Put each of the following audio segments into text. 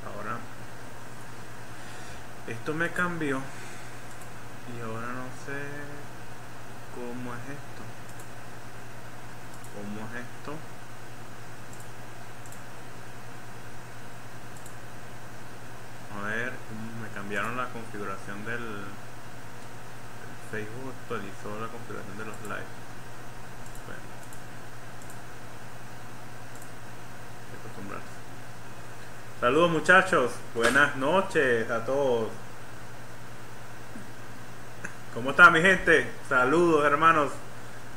Ahora esto me cambió y ahora no sé cómo es esto. ¿Cómo es esto? A ver, me cambiaron la configuración del Facebook, actualizó la configuración de los live. Bueno, hay que acostumbrarse. Saludos muchachos, buenas noches a todos. ¿Cómo está mi gente? Saludos hermanos,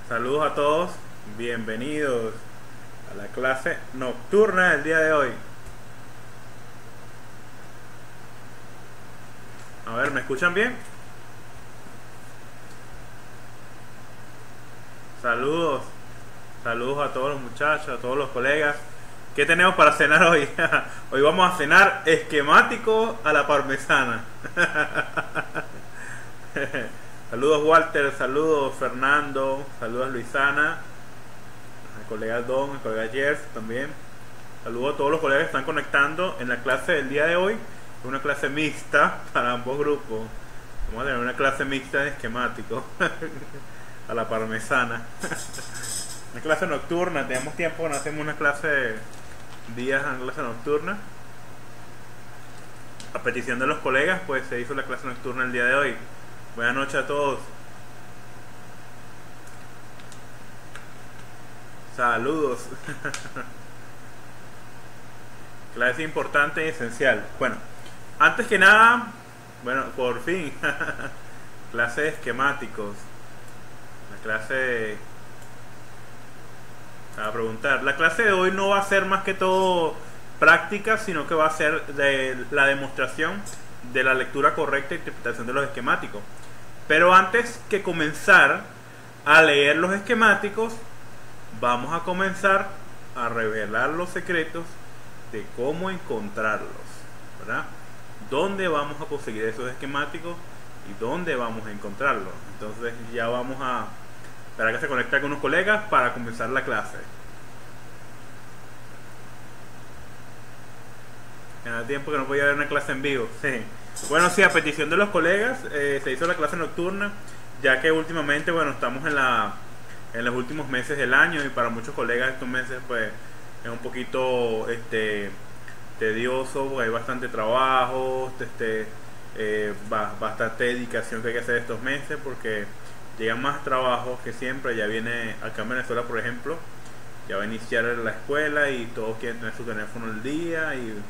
saludos a todos, bienvenidos a la clase nocturna del día de hoy. A ver, ¿me escuchan bien? Saludos, saludos a todos los muchachos, a todos los colegas. ¿Qué tenemos para cenar hoy? Hoy vamos a cenar esquemático a la parmesana. Saludos Walter, saludos Fernando, saludos Luisana, al colega Don, al colega Jers también. Saludos a todos los colegas que están conectando en la clase del día de hoy. Es una clase mixta para ambos grupos. Vamos a tener una clase mixta de esquemático a la parmesana. Una clase nocturna, tenemos tiempo, no hacemos una clase de días en clase nocturna. A petición de los colegas, pues se hizo la clase nocturna el día de hoy. Buenas noches a todos. Saludos. Clase importante y esencial. Bueno, antes que nada, bueno, por fin, clase de esquemáticos. La clase a preguntar. La clase de hoy no va a ser más que todo práctica, sino que va a ser de la demostración de la lectura correcta e interpretación de los esquemáticos. Pero antes que comenzar a leer los esquemáticos, vamos a comenzar a revelar los secretos de cómo encontrarlos, ¿verdad? ¿Dónde vamos a conseguir esos esquemáticos y dónde vamos a encontrarlos? Entonces ya vamos a esperar que se conecten con unos colegas para comenzar la clase. Era tiempo que no podía ver una clase en vivo. Sí. Bueno, sí, a petición de los colegas se hizo la clase nocturna, ya que últimamente, bueno, estamos en los últimos meses del año y para muchos colegas estos meses pues es un poquito tedioso, porque hay bastante trabajo, bastante dedicación que hay que hacer estos meses porque llegan más trabajos que siempre. Ya viene acá en Venezuela, por ejemplo, ya va a iniciar la escuela y todos quieren tener su teléfono al día y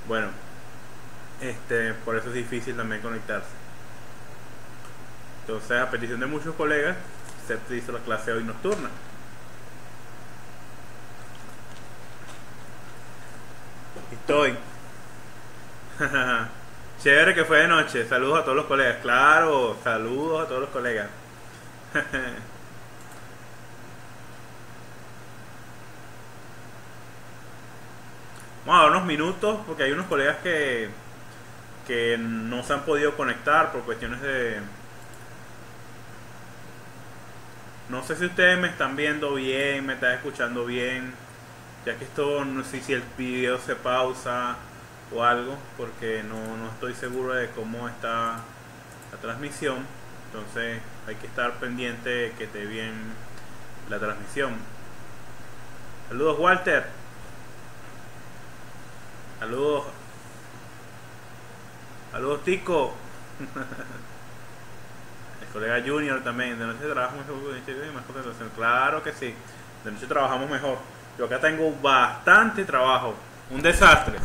bueno, por eso es difícil también conectarse. Entonces, a petición de muchos colegas, se hizo la clase hoy nocturna. Estoy. Chévere que fue de noche. Saludos a todos los colegas. Claro, saludos a todos los colegas. Vamos a dar unos minutos porque hay unos colegas que no se han podido conectar por cuestiones de... No sé si ustedes me están viendo bien, me están escuchando bien, ya que esto no sé si el video se pausa o algo, porque no estoy seguro de cómo está la transmisión. Entonces hay que estar pendiente de que esté bien la transmisión. Saludos Walter. Saludos. Saludos Tico. El colega Junior también. De noche trabajamos mejor. Claro que sí. De noche trabajamos mejor. Yo acá tengo bastante trabajo. Un desastre.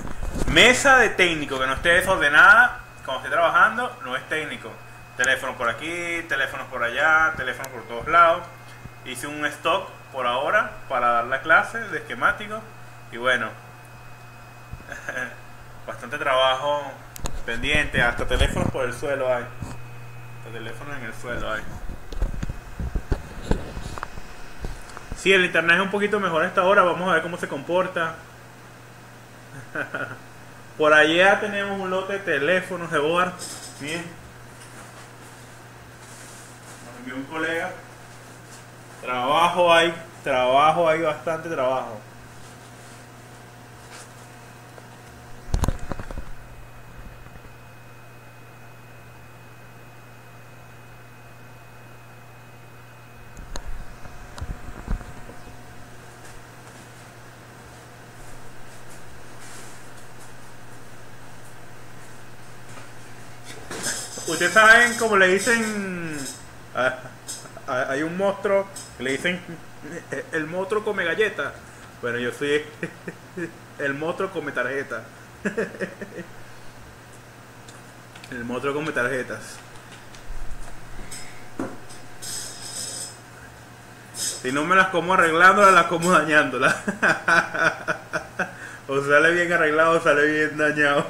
Mesa de técnico que no esté desordenada cuando esté trabajando no es técnico. Teléfono por aquí, teléfonos por allá, teléfonos por todos lados. Hice un stock por ahora para dar la clase de esquemáticos. Y bueno, bastante trabajo pendiente. Hasta teléfonos por el suelo hay. Hasta teléfonos en el suelo hay. Sí, el internet es un poquito mejor a esta hora. Vamos a ver cómo se comporta. Por allá tenemos un lote de teléfonos de board. Bien. Nos envió un colega Trabajo hay bastante trabajo. Ustedes saben cómo le dicen hay un monstruo que le dicen el monstruo come galletas. Bueno, yo soy el monstruo come tarjeta. El monstruo come tarjetas. Si no me las como arreglándolas, las como dañándolas. O sale bien arreglado o sale bien dañado.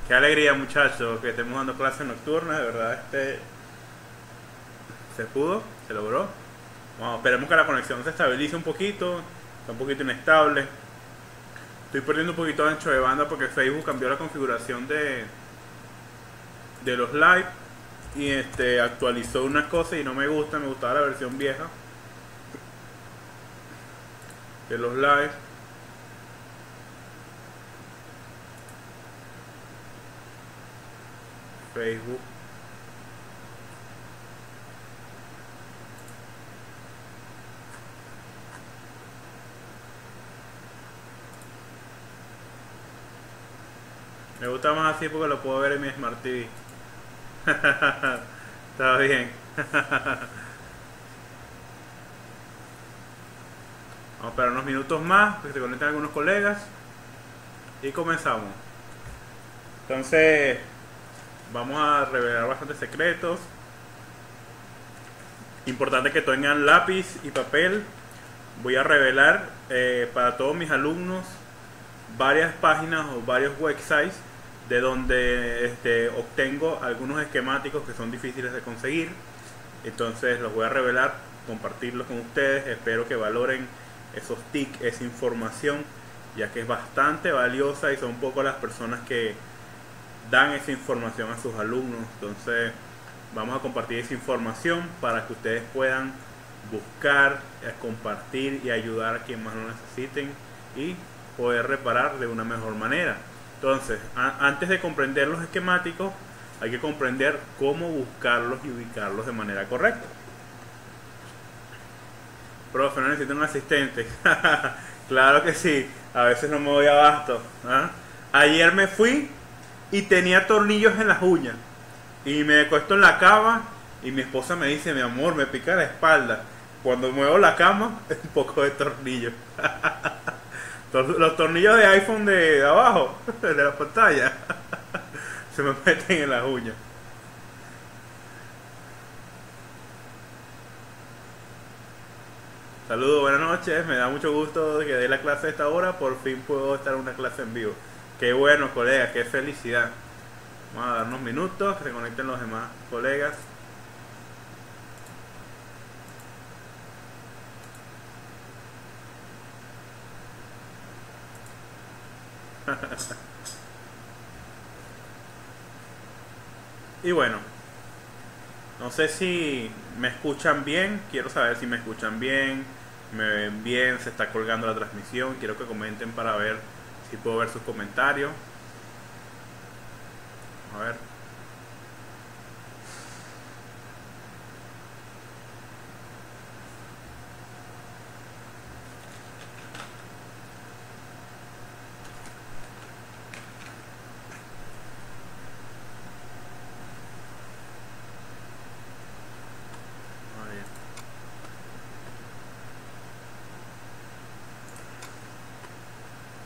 Qué alegría, muchachos, que estemos dando clases nocturnas. De verdad, se pudo, se logró. Bueno, esperemos que la conexión se estabilice un poquito. Está un poquito inestable. Estoy perdiendo un poquito de ancho de banda porque Facebook cambió la configuración de los live y actualizó unas cosas y no me gusta. Me gustaba la versión vieja de los live. Facebook. Me gusta más así porque lo puedo ver en mi Smart TV. Está bien. Vamos a esperar unos minutos más que se conecten algunos colegas y comenzamos. Entonces vamos a revelar bastantes secretos. Importante que tengan lápiz y papel. Voy a revelar para todos mis alumnos varias páginas o varios websites de donde obtengo algunos esquemáticos que son difíciles de conseguir. Entonces los voy a revelar, compartirlos con ustedes. Espero que valoren esos tics, esa información, ya que es bastante valiosa y son pocas las personas que dan esa información a sus alumnos. Entonces vamos a compartir esa información para que ustedes puedan buscar, compartir y ayudar a quien más lo necesiten y poder reparar de una mejor manera. Entonces, antes de comprender los esquemáticos, hay que comprender cómo buscarlos y ubicarlos de manera correcta. Profe, no necesito un asistente. Claro que sí, a veces no me doy abasto. Ayer me fui y tenía tornillos en las uñas y me acuesto en la cama y mi esposa me dice: mi amor, me pica la espalda. Cuando muevo la cama, un poco de tornillo. Los tornillos de iPhone de abajo, de la pantalla, se me meten en las uñas. Saludos, buenas noches, me da mucho gusto que dé la clase a esta hora. Por fin puedo estar en una clase en vivo. Qué bueno, colegas, qué felicidad. Vamos a dar unos minutos, que se conecten los demás colegas. Y bueno, no sé si me escuchan bien. Quiero saber si me escuchan bien, me ven bien, se está colgando la transmisión. Quiero que comenten para ver si puedo ver sus comentarios. A ver.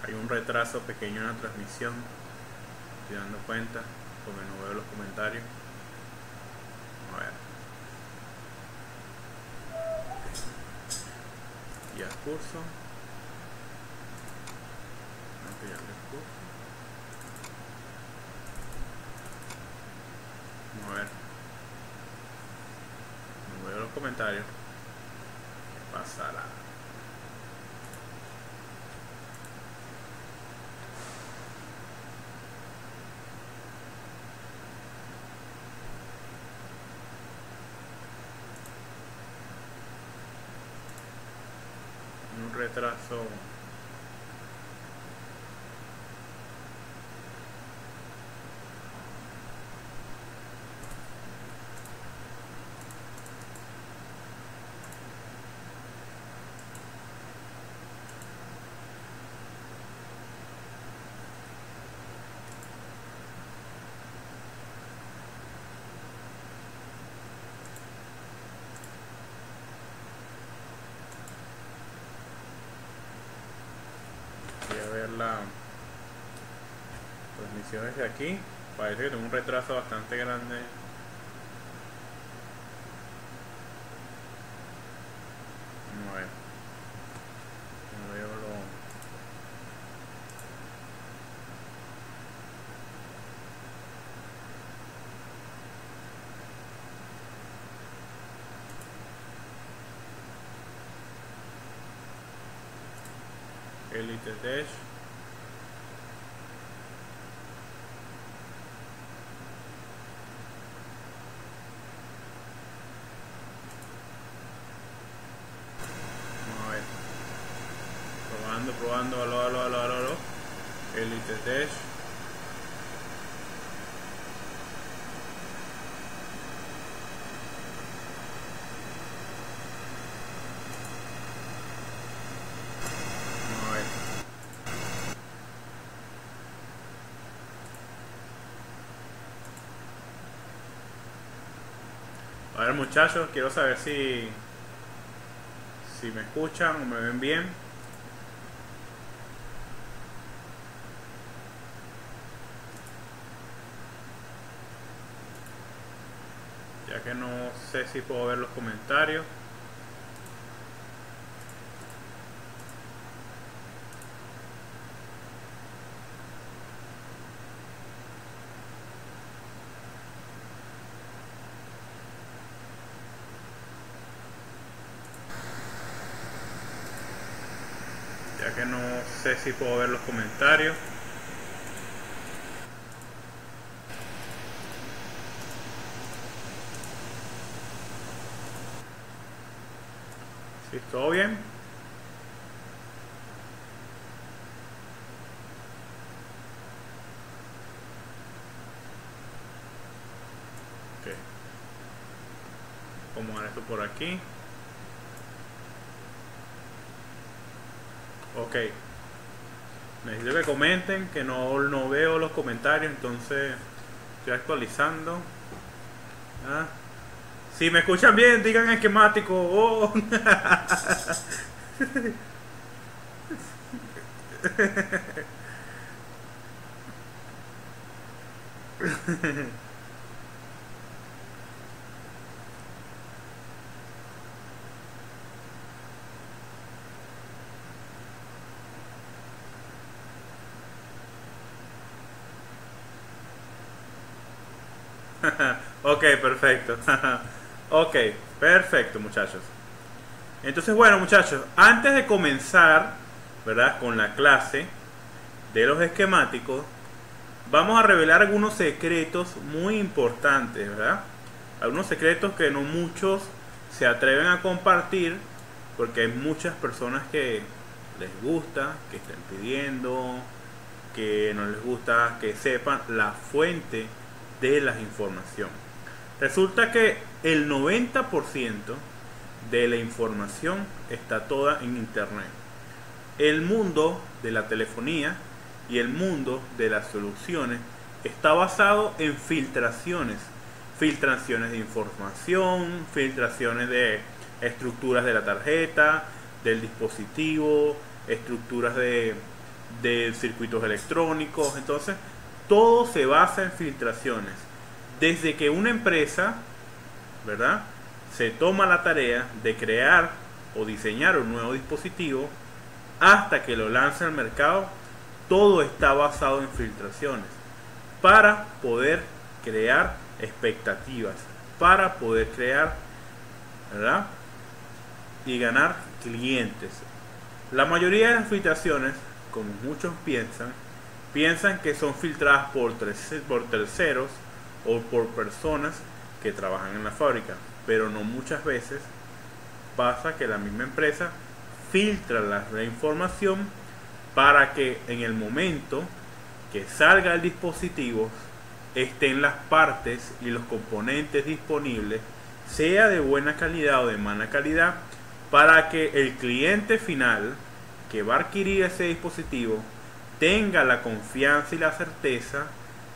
Hay un retraso pequeño en la transmisión, estoy dando cuenta porque no veo los comentarios. A ver. Ya curso. No, que ya les curso. comentarios. ¿Qué pasará? Un retraso. Voy a ver la transmisión desde aquí. Parece que tengo un retraso bastante grande. Vamos a ver. No veo Elite Dash. Vamos a ver. Probando, aló. Elite Dash. Vamos a ver. A ver, muchachos, quiero saber si me escuchan o me ven bien. Ya que no sé si puedo ver los comentarios. Ya que no sé si puedo ver los comentarios. ¿Sí? ¿Todo bien? Ok. Vamos a poner esto por aquí. Ok. Necesito que comenten, que no veo los comentarios, entonces estoy actualizando. ¿Ah? Si me escuchan bien, digan esquemático. Oh. Ok, perfecto. Ok, perfecto, muchachos. Entonces, bueno, muchachos, antes de comenzar, ¿verdad?, con la clase de los esquemáticos, vamos a revelar algunos secretos muy importantes, ¿verdad? Algunos secretos que no muchos se atreven a compartir, porque hay muchas personas que les gusta, que estén pidiendo, que no les gusta que sepan la fuente de la información. Resulta que el 90% de la información está toda en internet. El mundo de la telefonía y el mundo de las soluciones está basado en filtraciones de información, filtraciones de estructuras de la tarjeta, del dispositivo, estructuras de circuitos electrónicos. Entonces todo se basa en filtraciones. Desde que una empresa, ¿verdad?, se toma la tarea de crear o diseñar un nuevo dispositivo hasta que lo lanza al mercado, todo está basado en filtraciones para poder crear expectativas, para poder crear ¿verdad? Y ganar clientes. La mayoría de las filtraciones, como muchos piensan que son filtradas por terceros o por personas que trabajan en la fábrica, pero no, muchas veces pasa que la misma empresa filtra la información para que en el momento que salga el dispositivo estén las partes y los componentes disponibles, sea de buena calidad o de mala calidad, para que el cliente final que va a adquirir ese dispositivo tenga la confianza y la certeza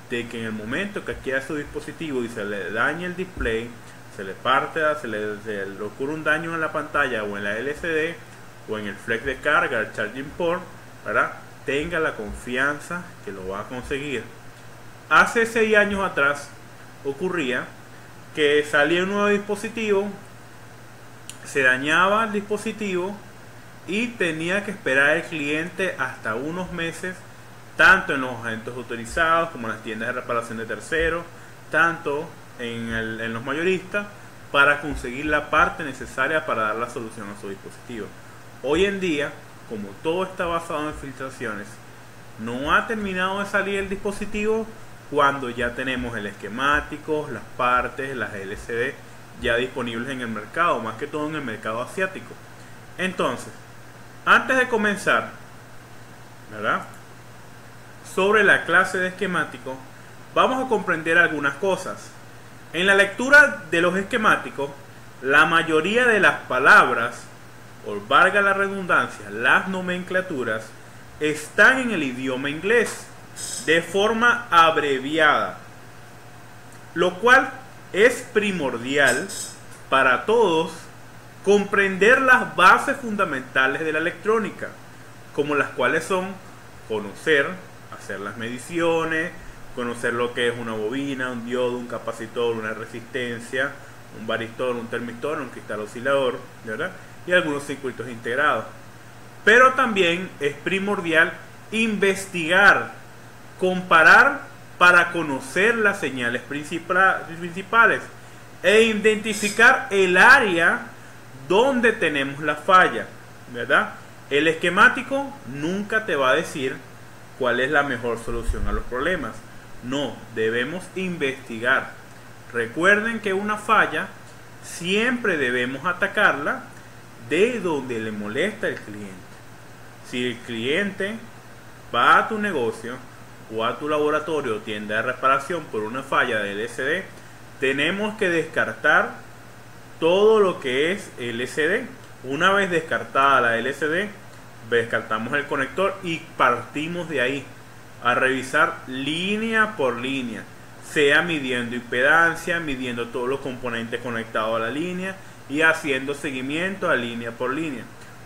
de que en el momento que adquiera su dispositivo y se le dañe el display, se le ocurre un daño en la pantalla o en la LCD o en el flex de carga, el charging port, ¿verdad?, tenga la confianza que lo va a conseguir. Hace 6 años atrás ocurría que salía un nuevo dispositivo, se dañaba el dispositivo y tenía que esperar el cliente hasta unos meses, tanto en los agentes autorizados como en las tiendas de reparación de terceros, tanto en los mayoristas, para conseguir la parte necesaria para dar la solución a su dispositivo. Hoy en día, como todo está basado en filtraciones, no ha terminado de salir el dispositivo cuando ya tenemos el esquemático, las partes, las LCD ya disponibles en el mercado, más que todo en el mercado asiático. Entonces, antes de comenzar, ¿verdad?, sobre la clase de esquemático, vamos a comprender algunas cosas. En la lectura de los esquemáticos, la mayoría de las palabras, o valga la redundancia, las nomenclaturas, están en el idioma inglés de forma abreviada, lo cual es primordial para todos comprender las bases fundamentales de la electrónica, como las cuales son conocer, hacer las mediciones, conocer lo que es una bobina, un diodo, un capacitor, una resistencia, un varistor, un termistor, un cristal oscilador, ¿verdad?, y algunos circuitos integrados. Pero también es primordial investigar, comparar para conocer las señales principales e identificar el área donde tenemos la falla, ¿verdad? El esquemático nunca te va a decir cuál es la mejor solución a los problemas. No, debemos investigar. Recuerden que una falla siempre debemos atacarla de donde le molesta al cliente. Si el cliente va a tu negocio o a tu laboratorio o tienda de reparación por una falla de LCD, tenemos que descartar todo lo que es LCD. Una vez descartada la LCD, descartamos el conector y partimos de ahí a revisar línea por línea, sea midiendo impedancia, midiendo todos los componentes conectados a la línea y haciendo seguimiento a línea por línea.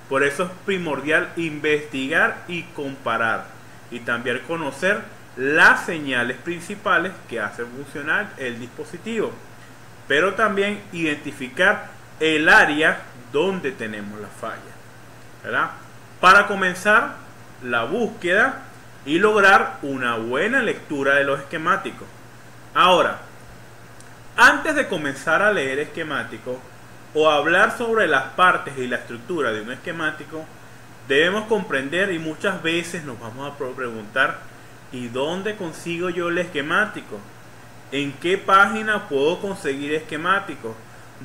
Por eso es primordial investigar y comparar, y también conocer las señales principales que hacen funcionar el dispositivo, pero también identificar el área donde tenemos la falla, ¿verdad?, para comenzar la búsqueda y lograr una buena lectura de los esquemáticos. Ahora, antes de comenzar a leer esquemáticos o hablar sobre las partes y la estructura de un esquemático, debemos comprender, y muchas veces nos vamos a preguntar: ¿y dónde consigo yo el esquemático? ¿En qué página puedo conseguir esquemáticos?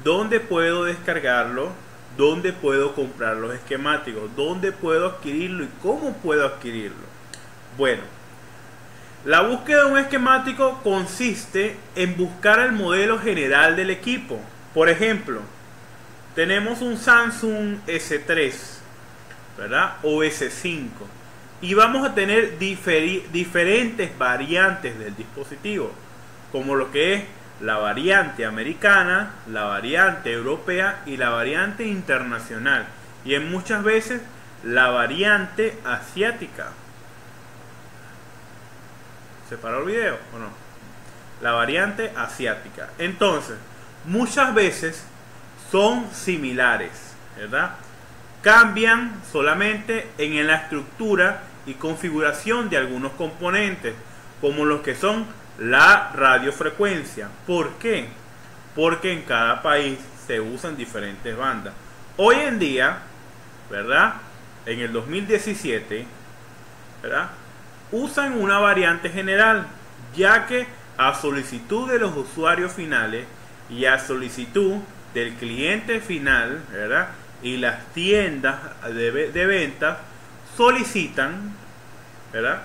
¿Dónde puedo descargarlo? ¿Dónde puedo comprar los esquemáticos? ¿Dónde puedo adquirirlo y cómo puedo adquirirlo? Bueno, la búsqueda de un esquemático consiste en buscar el modelo general del equipo. Por ejemplo, tenemos un Samsung S3, ¿verdad?, o S5, y vamos a tener diferentes variantes del dispositivo, como lo que es la variante americana, la variante europea y la variante internacional, y en muchas veces la variante asiática. ¿Se paró el video o no? La variante asiática. Entonces, muchas veces son similares, ¿verdad? Cambian solamente en la estructura y configuración de algunos componentes, como los que son la radiofrecuencia. ¿Por qué? Porque en cada país se usan diferentes bandas. Hoy en día, ¿verdad? En el 2017, ¿verdad? Usan una variante general, ya que a solicitud de los usuarios finales y a solicitud del cliente final, ¿verdad? Y las tiendas de ventas solicitan, ¿verdad?,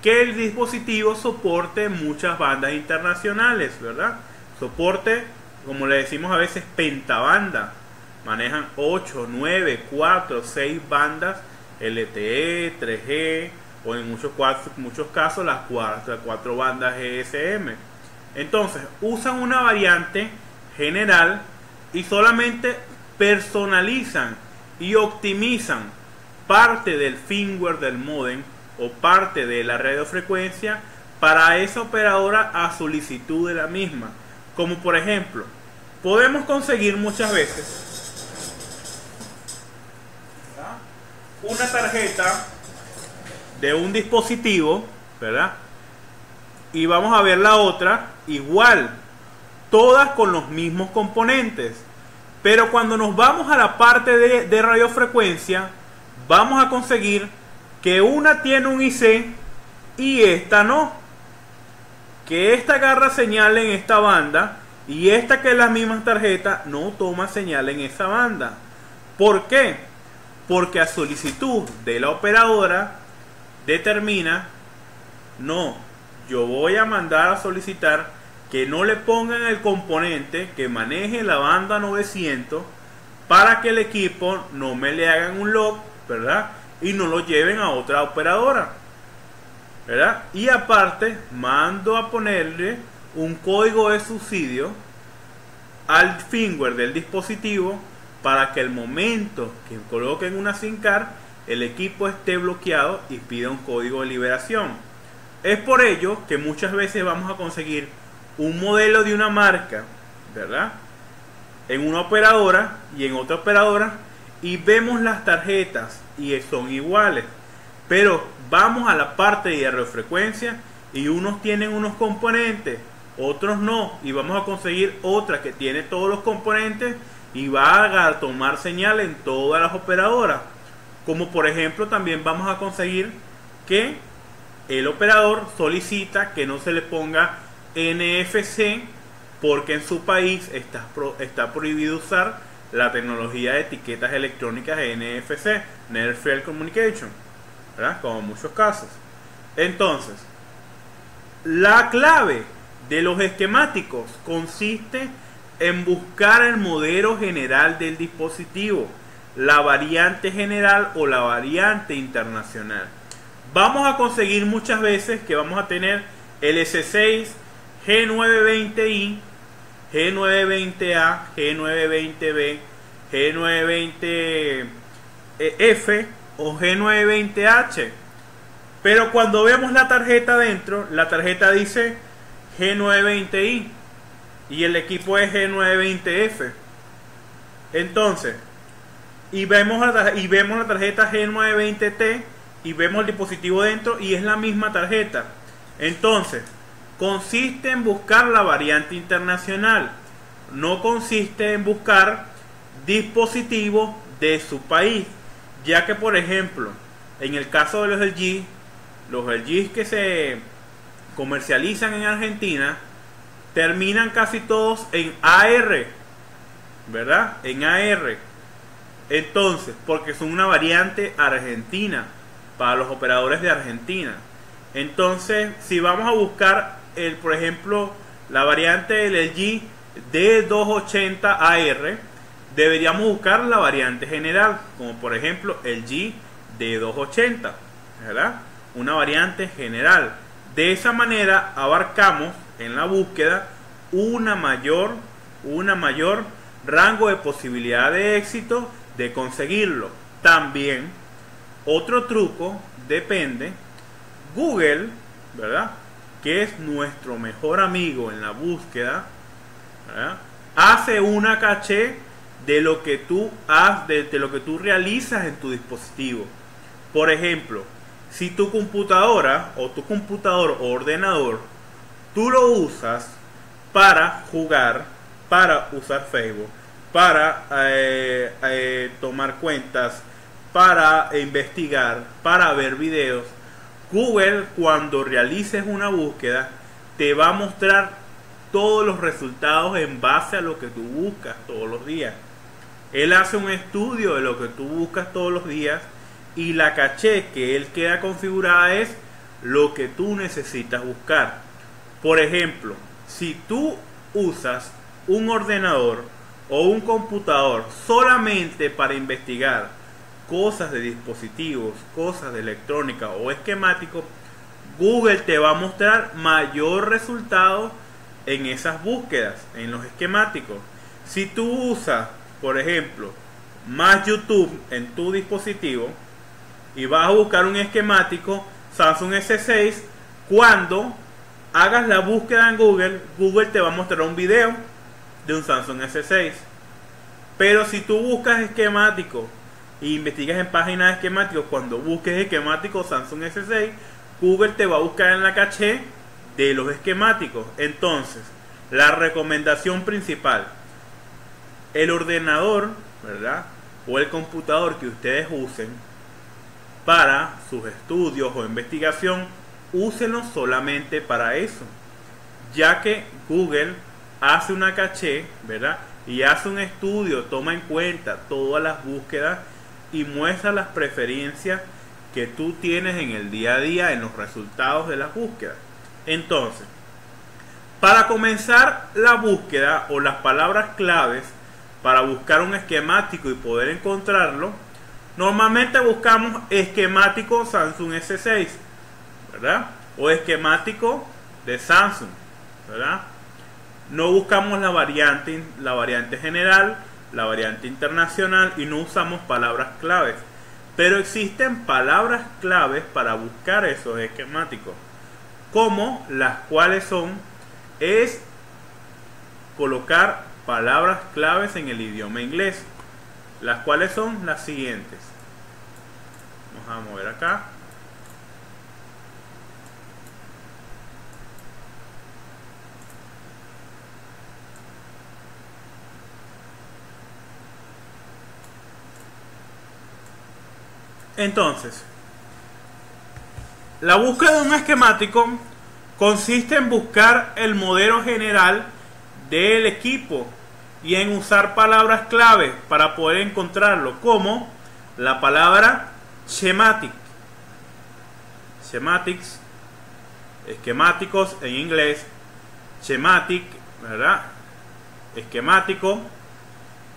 que el dispositivo soporte muchas bandas internacionales, ¿verdad? Soporte, como le decimos a veces, pentabanda. Manejan 8, 9, 4, 6 bandas LTE, 3G o en muchos casos las 4 bandas GSM. Entonces usan una variante general y solamente personalizan y optimizan parte del firmware del módem o parte de la radiofrecuencia para esa operadora a solicitud de la misma. Como por ejemplo, podemos conseguir muchas veces una tarjeta de un dispositivo, ¿verdad? Y vamos a ver la otra igual, todas con los mismos componentes. Pero cuando nos vamos a la parte de radiofrecuencia, vamos a conseguir que una tiene un IC y esta no. Que esta agarra señal en esta banda y esta, que es la misma tarjeta, no toma señal en esa banda. ¿Por qué? Porque a solicitud de la operadora determina, no, yo voy a mandar a solicitar que no le pongan el componente que maneje la banda 900 para que el equipo no me le hagan un lock, ¿verdad? Y no lo lleven a otra operadora, ¿verdad? Y aparte mando a ponerle un código de subsidio al firmware del dispositivo para que el momento que coloquen una SIM card el equipo esté bloqueado y pida un código de liberación. Es por ello que muchas veces vamos a conseguir un modelo de una marca, ¿verdad?, en una operadora y en otra operadora, y vemos las tarjetas y son iguales, pero vamos a la parte de radiofrecuencia y unos tienen unos componentes, otros no, y vamos a conseguir otra que tiene todos los componentes y va a tomar señal en todas las operadoras. Como por ejemplo también vamos a conseguir que el operador solicita que no se le ponga NFC porque en su país está prohibido usar la tecnología de etiquetas electrónicas NFC, Near Field Communication, ¿verdad?, como en muchos casos. Entonces, la clave de los esquemáticos consiste en buscar el modelo general del dispositivo, la variante general o la variante internacional. Vamos a conseguir muchas veces que vamos a tener el S6, G920i, G920A, G920B, G920F o G920H. Pero cuando vemos la tarjeta dentro, la tarjeta dice G920i y el equipo es G920F. Entonces, y vemos la tarjeta G920T y vemos el dispositivo dentro y es la misma tarjeta. Entonces, consiste en buscar la variante internacional, no consiste en buscar dispositivos de su país, ya que por ejemplo, en el caso de los LG que se comercializan en Argentina, terminan casi todos en AR, ¿verdad? En AR. Entonces, porque son una variante argentina para los operadores de Argentina. Entonces, si vamos a buscar por ejemplo, la variante del LG D280AR, deberíamos buscar la variante general, como por ejemplo el LG D280, ¿verdad? Una variante general. De esa manera abarcamos en la búsqueda una mayor rango de posibilidad de éxito de conseguirlo. También otro truco depende, Google, ¿verdad?, que es nuestro mejor amigo en la búsqueda, ¿verdad?, hace una caché de lo que tú realizas en tu dispositivo. Por ejemplo, si tu computadora o tu computador o ordenador tú lo usas para jugar, para usar Facebook, para tomar cuentas, para investigar, para ver videos. Google, cuando realices una búsqueda, te va a mostrar todos los resultados en base a lo que tú buscas todos los días. Él hace un estudio de lo que tú buscas todos los días y la caché que él queda configurada es lo que tú necesitas buscar. Por ejemplo, si tú usas un ordenador o un computador solamente para investigar cosas de dispositivos, cosas de electrónica o esquemáticos, Google te va a mostrar mayor resultado en esas búsquedas, en los esquemáticos. Si tú usas, por ejemplo, más YouTube en tu dispositivo y vas a buscar un esquemático Samsung S6, cuando hagas la búsqueda en Google, Google te va a mostrar un video de un Samsung S6. Pero si tú buscas esquemáticos e investigas en páginas de esquemáticos, cuando busques esquemáticos Samsung S6, Google te va a buscar en la caché de los esquemáticos. Entonces, la recomendación principal: el ordenador, ¿verdad?, o el computador que ustedes usen para sus estudios o investigación, úsenlo solamente para eso, ya que Google hace una caché, ¿verdad?, y hace un estudio, toma en cuenta todas las búsquedas y muestra las preferencias que tú tienes en el día a día en los resultados de las búsquedas. Entonces, para comenzar la búsqueda o las palabras claves para buscar un esquemático y poder encontrarlo, normalmente buscamos esquemático Samsung S6, ¿verdad?, o esquemático de Samsung, ¿verdad? No buscamos la variante general, la variante internacional, y no usamos palabras claves. Pero existen palabras claves para buscar esos esquemáticos, como las cuales es colocar palabras claves en el idioma inglés, las cuales son las siguientes. Vamos a mover acá. Entonces, la búsqueda de un esquemático consiste en buscar el modelo general del equipo y en usar palabras clave para poder encontrarlo, como la palabra schematic, schematics, esquemáticos en inglés, schematic, ¿verdad?, esquemático,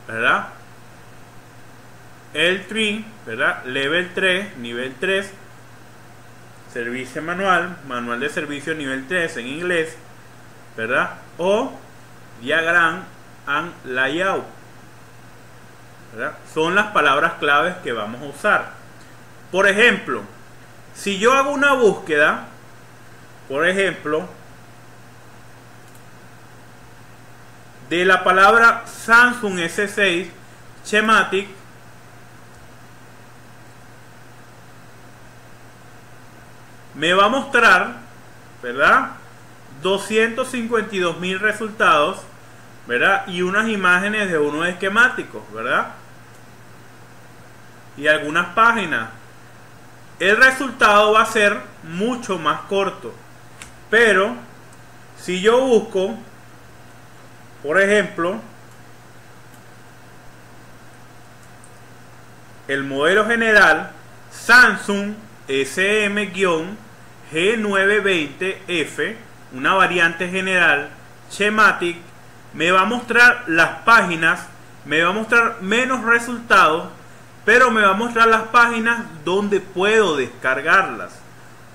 ¿verdad?, L3, ¿verdad?, level 3, nivel 3, servicio manual, manual de servicio nivel 3 en inglés, ¿verdad?, o diagram and layout, ¿verdad? Son las palabras claves que vamos a usar. Por ejemplo, si yo hago una búsqueda, por ejemplo, de la palabra Samsung S6 schematic, me va a mostrar, ¿verdad?, 252.000 resultados, ¿verdad?, y unas imágenes de unos esquemáticos, ¿verdad?, y algunas páginas. El resultado va a ser mucho más corto. Pero si yo busco, por ejemplo, el modelo general Samsung SM-G920F, una variante general schematic, me va a mostrar las páginas, me va a mostrar menos resultados, pero me va a mostrar las páginas donde puedo descargarlas.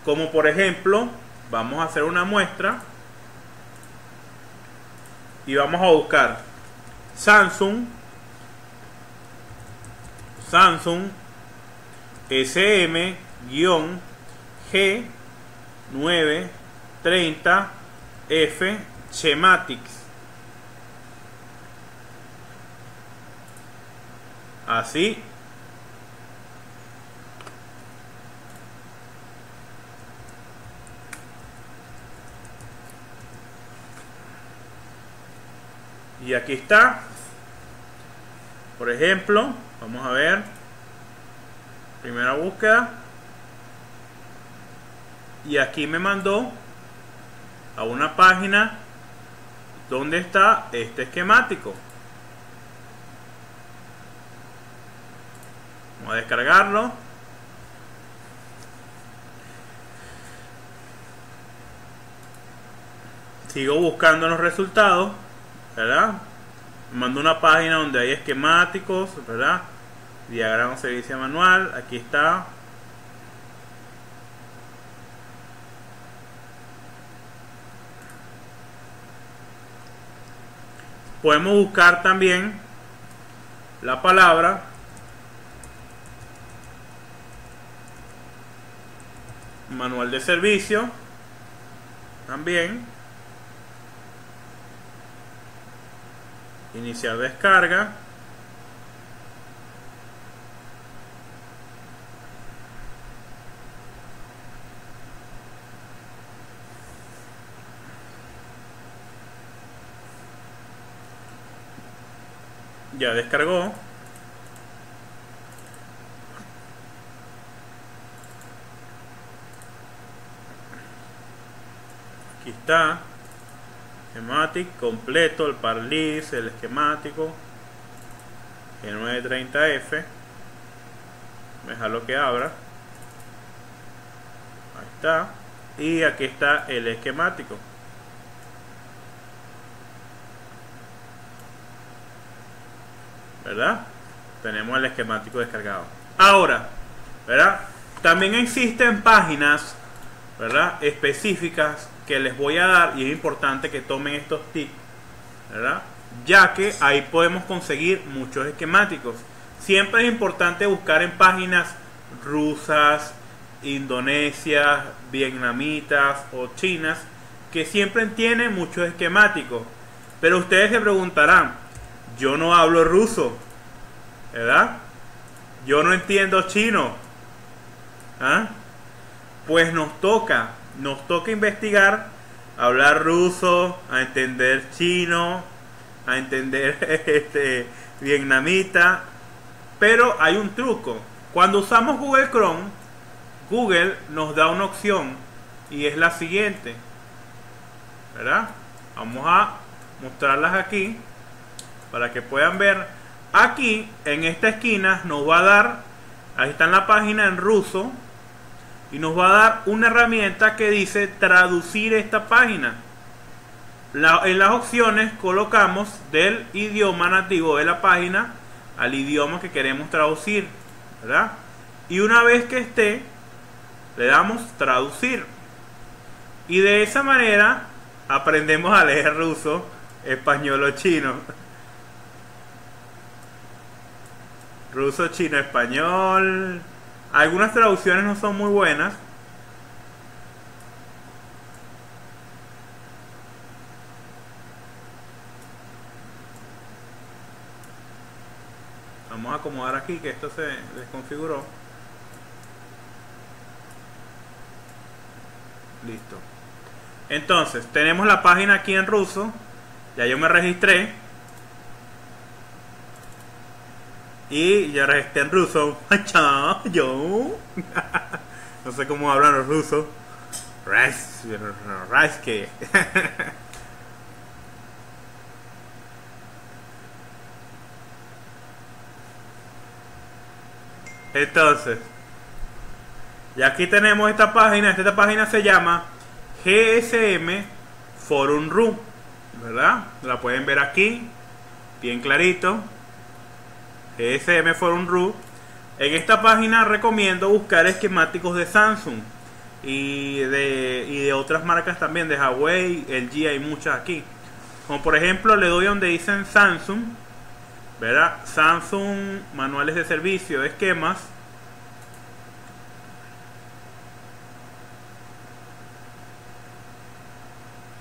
Como por ejemplo, vamos a hacer una muestra y vamos a buscar Samsung SM-G930F schematics. Así. Y aquí está. Por ejemplo, vamos a ver, primera búsqueda, y aquí me mandó a una página donde está este esquemático. Vamos a descargarlo. Sigo buscando los resultados, ¿verdad? Me mando una página donde hay esquemáticos, ¿verdad? Diagrama de servicio manual. Aquí está. Podemos buscar también la palabra manual de servicio. También iniciar descarga. Ya descargó. Aquí está. Schematic completo, el parlís, el esquemático. El 930F. Déjalo que abra. Ahí está. Y aquí está el esquemático. ¿Verdad? Tenemos el esquemático descargado. Ahora, ¿verdad? También existen páginas, ¿verdad?, específicas que les voy a dar, y es importante que tomen estos tips, ¿verdad?, ya que ahí podemos conseguir muchos esquemáticos. Siempre es importante buscar en páginas rusas, indonesias, vietnamitas o chinas, que siempre tienen muchos esquemáticos. Pero ustedes se preguntarán, yo no hablo ruso, ¿verdad? Yo no entiendo chino. ¿Ah? Pues nos toca investigar, hablar ruso, a entender chino, a entender vietnamita. Pero hay un truco. Cuando usamos Google Chrome, Google nos da una opción, y es la siguiente, ¿verdad? Vamos a mostrarlas aquí para que puedan ver. Aquí en esta esquina nos va a dar, ahí está en la página en ruso, y nos va a dar una herramienta que dice traducir esta página. En las opciones colocamos del idioma nativo de la página al idioma que queremos traducir, ¿verdad? Y una vez que esté, le damos traducir, y de esa manera aprendemos a leer ruso, español o chino. Ruso, chino, español. Algunas traducciones no son muy buenas. Vamos a acomodar aquí que esto se desconfiguró. Listo. Entonces, tenemos la página aquí en ruso. Ya yo me registré. Y ya registré en ruso. Yo no sé cómo hablan los rusos. Raske. Entonces, y aquí tenemos esta página. Esta página se llama GSM Forum Ru, ¿verdad? La pueden ver aquí, bien clarito. GSM Forum Ru. En esta página recomiendo buscar esquemáticos de Samsung y de otras marcas también, de Huawei, LG, hay muchas aquí. Como por ejemplo, le doy donde dicen Samsung, ¿verdad? Samsung, manuales de servicio, esquemas.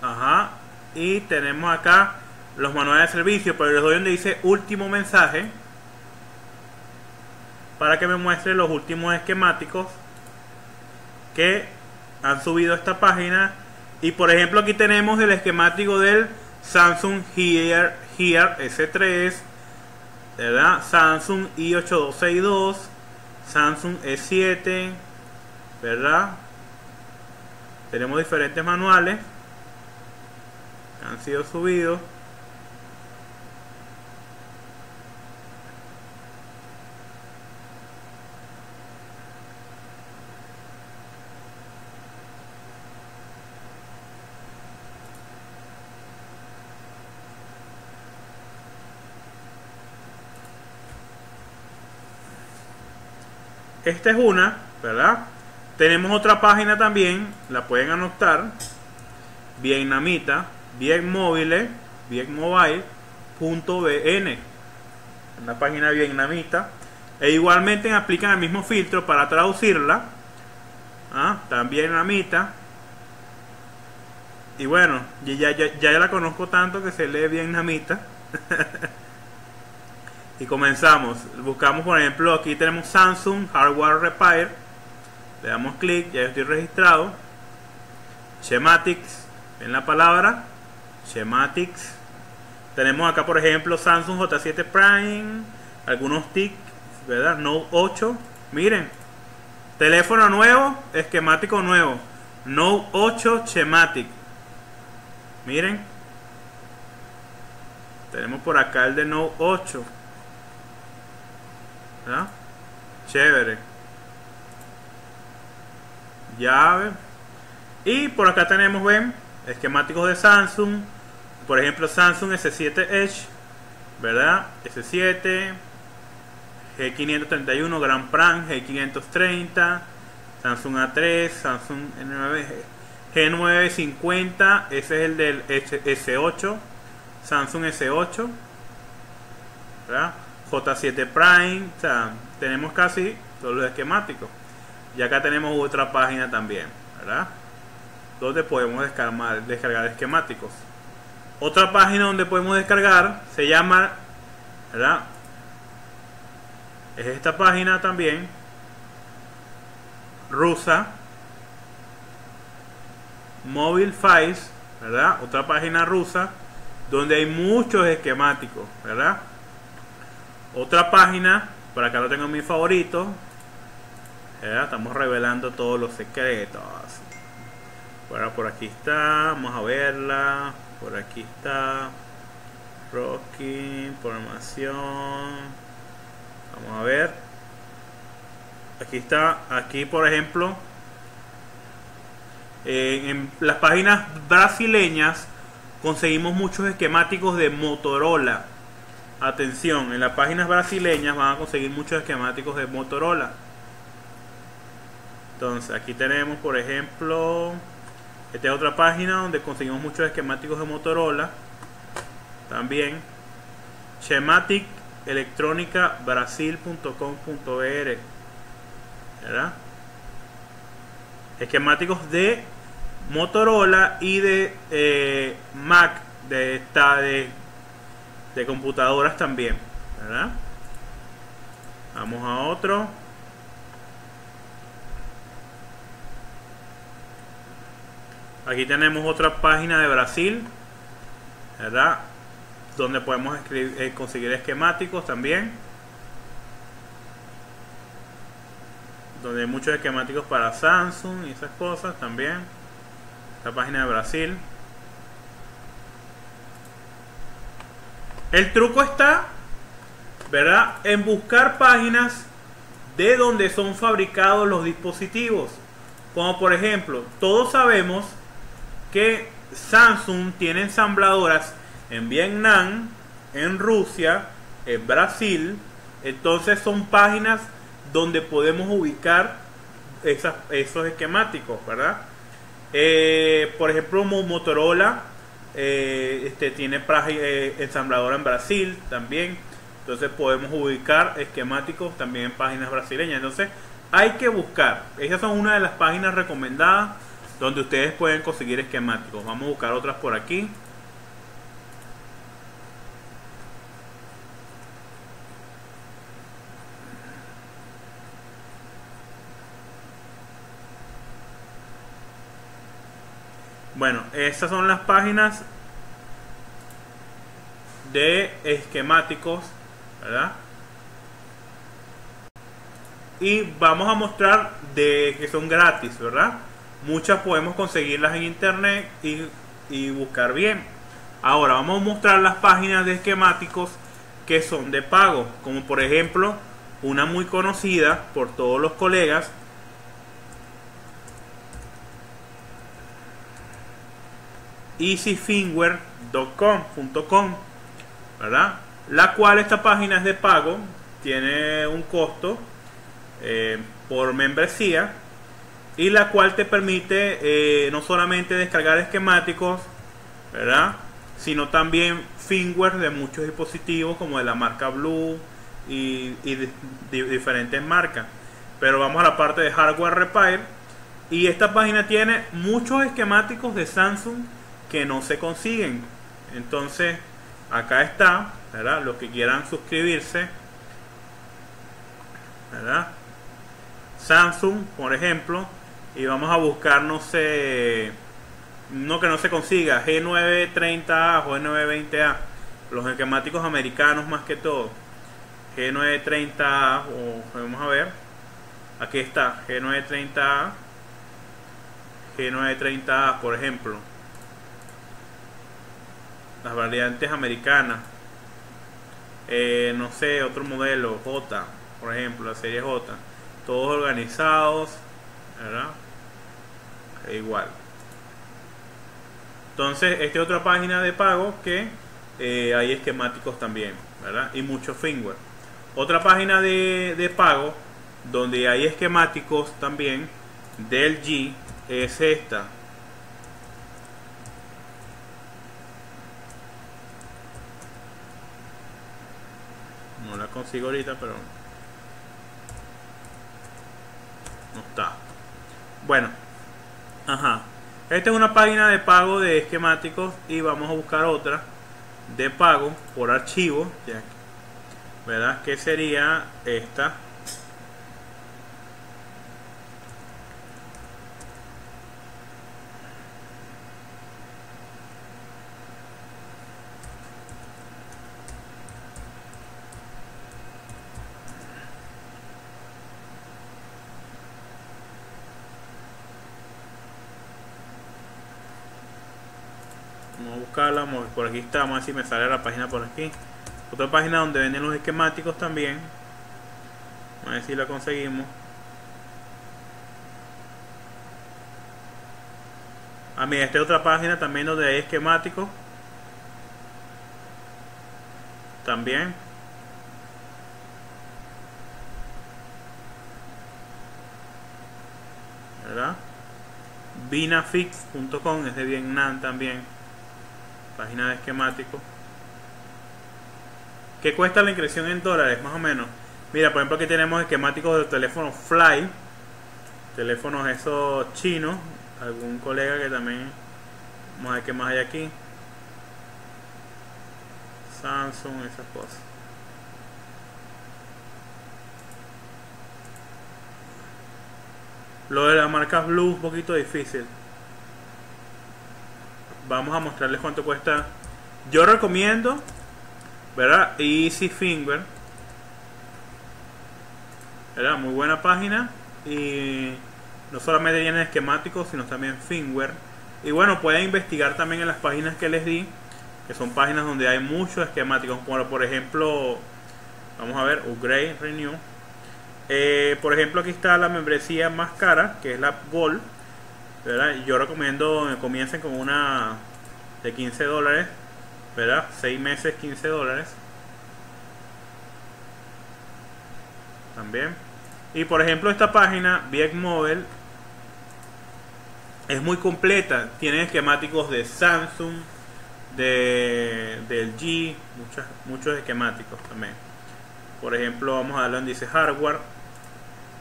Ajá. Y tenemos acá los manuales de servicio, pero les doy donde dice último mensaje, para que me muestre los últimos esquemáticos que han subido a esta página. Y por ejemplo, aquí tenemos el esquemático del Samsung Gear S3, ¿verdad? Samsung i8262, Samsung E7, ¿verdad? Tenemos diferentes manuales que han sido subidos. Esta es una, ¿verdad? Tenemos otra página también, la pueden anotar, vietnamita, vietmobile, vietmobile.vn, una página vietnamita, e igualmente aplican el mismo filtro para traducirla, también vietnamita, y bueno, ya la conozco tanto que se lee vietnamita. Y comenzamos, buscamos por ejemplo, aquí tenemos Samsung Hardware Repair, le damos clic, ya estoy registrado. Schematics, ven la palabra Schematics. Tenemos acá por ejemplo Samsung J7 Prime, algunos TIC, ¿verdad? Note 8, miren, teléfono nuevo, esquemático nuevo, Note 8 Schematic, miren, tenemos por acá el de Note 8, ¿verdad? Chévere. Llave. Y por acá tenemos, ven, esquemáticos de Samsung. Por ejemplo, Samsung S7 Edge, ¿verdad? S7, G531, Grand Prix, G530, Samsung A3, Samsung G950, ese es el del S8, Samsung S8, ¿verdad? J7 Prime, o sea, tenemos casi todos los esquemáticos. Y acá tenemos otra página también, ¿verdad? Donde podemos descargar esquemáticos. Otra página donde podemos descargar se llama, ¿verdad? Es esta página también, rusa, Mobile Files, ¿verdad? Otra página rusa donde hay muchos esquemáticos, ¿verdad? Otra página, por acá lo tengo en mi favorito, ¿verdad? Estamos revelando todos los secretos. Bueno, por aquí está, vamos a verla. Por aquí está Rocky, información. Vamos a ver. Aquí está, aquí por ejemplo, en las páginas brasileñas conseguimos muchos esquemáticos de Motorola. Atención, en las páginas brasileñas van a conseguir muchos esquemáticos de Motorola. Entonces aquí tenemos por ejemplo, esta es otra página donde conseguimos muchos esquemáticos de Motorola. También Schematic Electrónica Brasil.com.br, ¿verdad? Esquemáticos de Motorola y de Mac, de computadoras también, ¿verdad? Vamos a otro. Aquí tenemos otra página de Brasil, ¿verdad? Donde podemos conseguir esquemáticos también. Donde hay muchos esquemáticos para Samsung y esas cosas también. Esta página de Brasil. El truco está, ¿verdad?, en buscar páginas de donde son fabricados los dispositivos. Como por ejemplo, todos sabemos que Samsung tiene ensambladoras en Vietnam, en Rusia, en Brasil. Entonces son páginas donde podemos ubicar esos esquemáticos, ¿verdad? Por ejemplo, Motorola tiene ensambladora en Brasil también. Entonces podemos ubicar esquemáticos también en páginas brasileñas. Entonces hay que buscar. Esas son una de las páginas recomendadas donde ustedes pueden conseguir esquemáticos. Vamos a buscar otras por aquí. Bueno, estas son las páginas de esquemáticos ¿verdad? Y vamos a mostrar de que son gratis, ¿verdad? Muchas podemos conseguirlas en internet y buscar bien. Ahora vamos a mostrar las páginas de esquemáticos que son de pago, como por ejemplo una muy conocida por todos los colegas, easyfingware.com, ¿verdad? La cual esta página es de pago, tiene un costo por membresía, y la cual te permite no solamente descargar esquemáticos, ¿verdad?, sino también firmware de muchos dispositivos como de la marca Blue y diferentes marcas. Pero vamos a la parte de hardware repair, y esta página tiene muchos esquemáticos de Samsung que no se consiguen. Entonces acá está, ¿verdad?, los que quieran suscribirse, ¿verdad? Samsung, por ejemplo, y vamos a buscar, no sé, no que no se consiga, G930A o G920A, los esquemáticos americanos más que todo. G930A, o vamos a ver, aquí está, G930A, G930A, por ejemplo, las variantes americanas. No sé, otro modelo, J, por ejemplo, la serie J, todos organizados, ¿verdad? Igual. Entonces, esta es otra página de pago que hay esquemáticos también, ¿verdad? Y mucho firmware. Otra página de pago donde hay esquemáticos también del G es esta. No la consigo ahorita, pero no está. Bueno, ajá. Esta es una página de pago de esquemáticos, y vamos a buscar otra de pago por archivo, ¿verdad? Que sería esta. Vamos a buscarla, por aquí está, vamos a ver si me sale la página por aquí. Otra página donde venden los esquemáticos también. Vamos a ver si la conseguimos. Mira, esta es otra página también donde hay esquemáticos. También. ¿Verdad? Binafix.com es de Vietnam también. Página de esquemáticos. ¿Qué cuesta la impresión en dólares? Más o menos. Mira, por ejemplo, aquí tenemos esquemáticos de teléfonos Fly. Teléfonos esos chinos. Algún colega que también. Vamos a ver qué más hay aquí. Samsung, esas cosas. Lo de la marca Blue un poquito difícil. Vamos a mostrarles cuánto cuesta. Yo recomiendo, ¿verdad?, Easy Firmware, ¿verdad? Muy buena página, y no solamente tienen esquemáticos, sino también firmware. Y bueno, pueden investigar también en las páginas que les di, que son páginas donde hay muchos esquemáticos, como por ejemplo, vamos a ver, Upgrade, Renew. Por ejemplo, aquí está la membresía más cara, que es la Gold, ¿verdad? Yo recomiendo que comiencen con una de $15, ¿verdad? 6 meses, $15 también. Y por ejemplo, esta página VietMobile es muy completa, tiene esquemáticos de Samsung, del G, muchos esquemáticos también. Por ejemplo, vamos a darle donde dice hardware,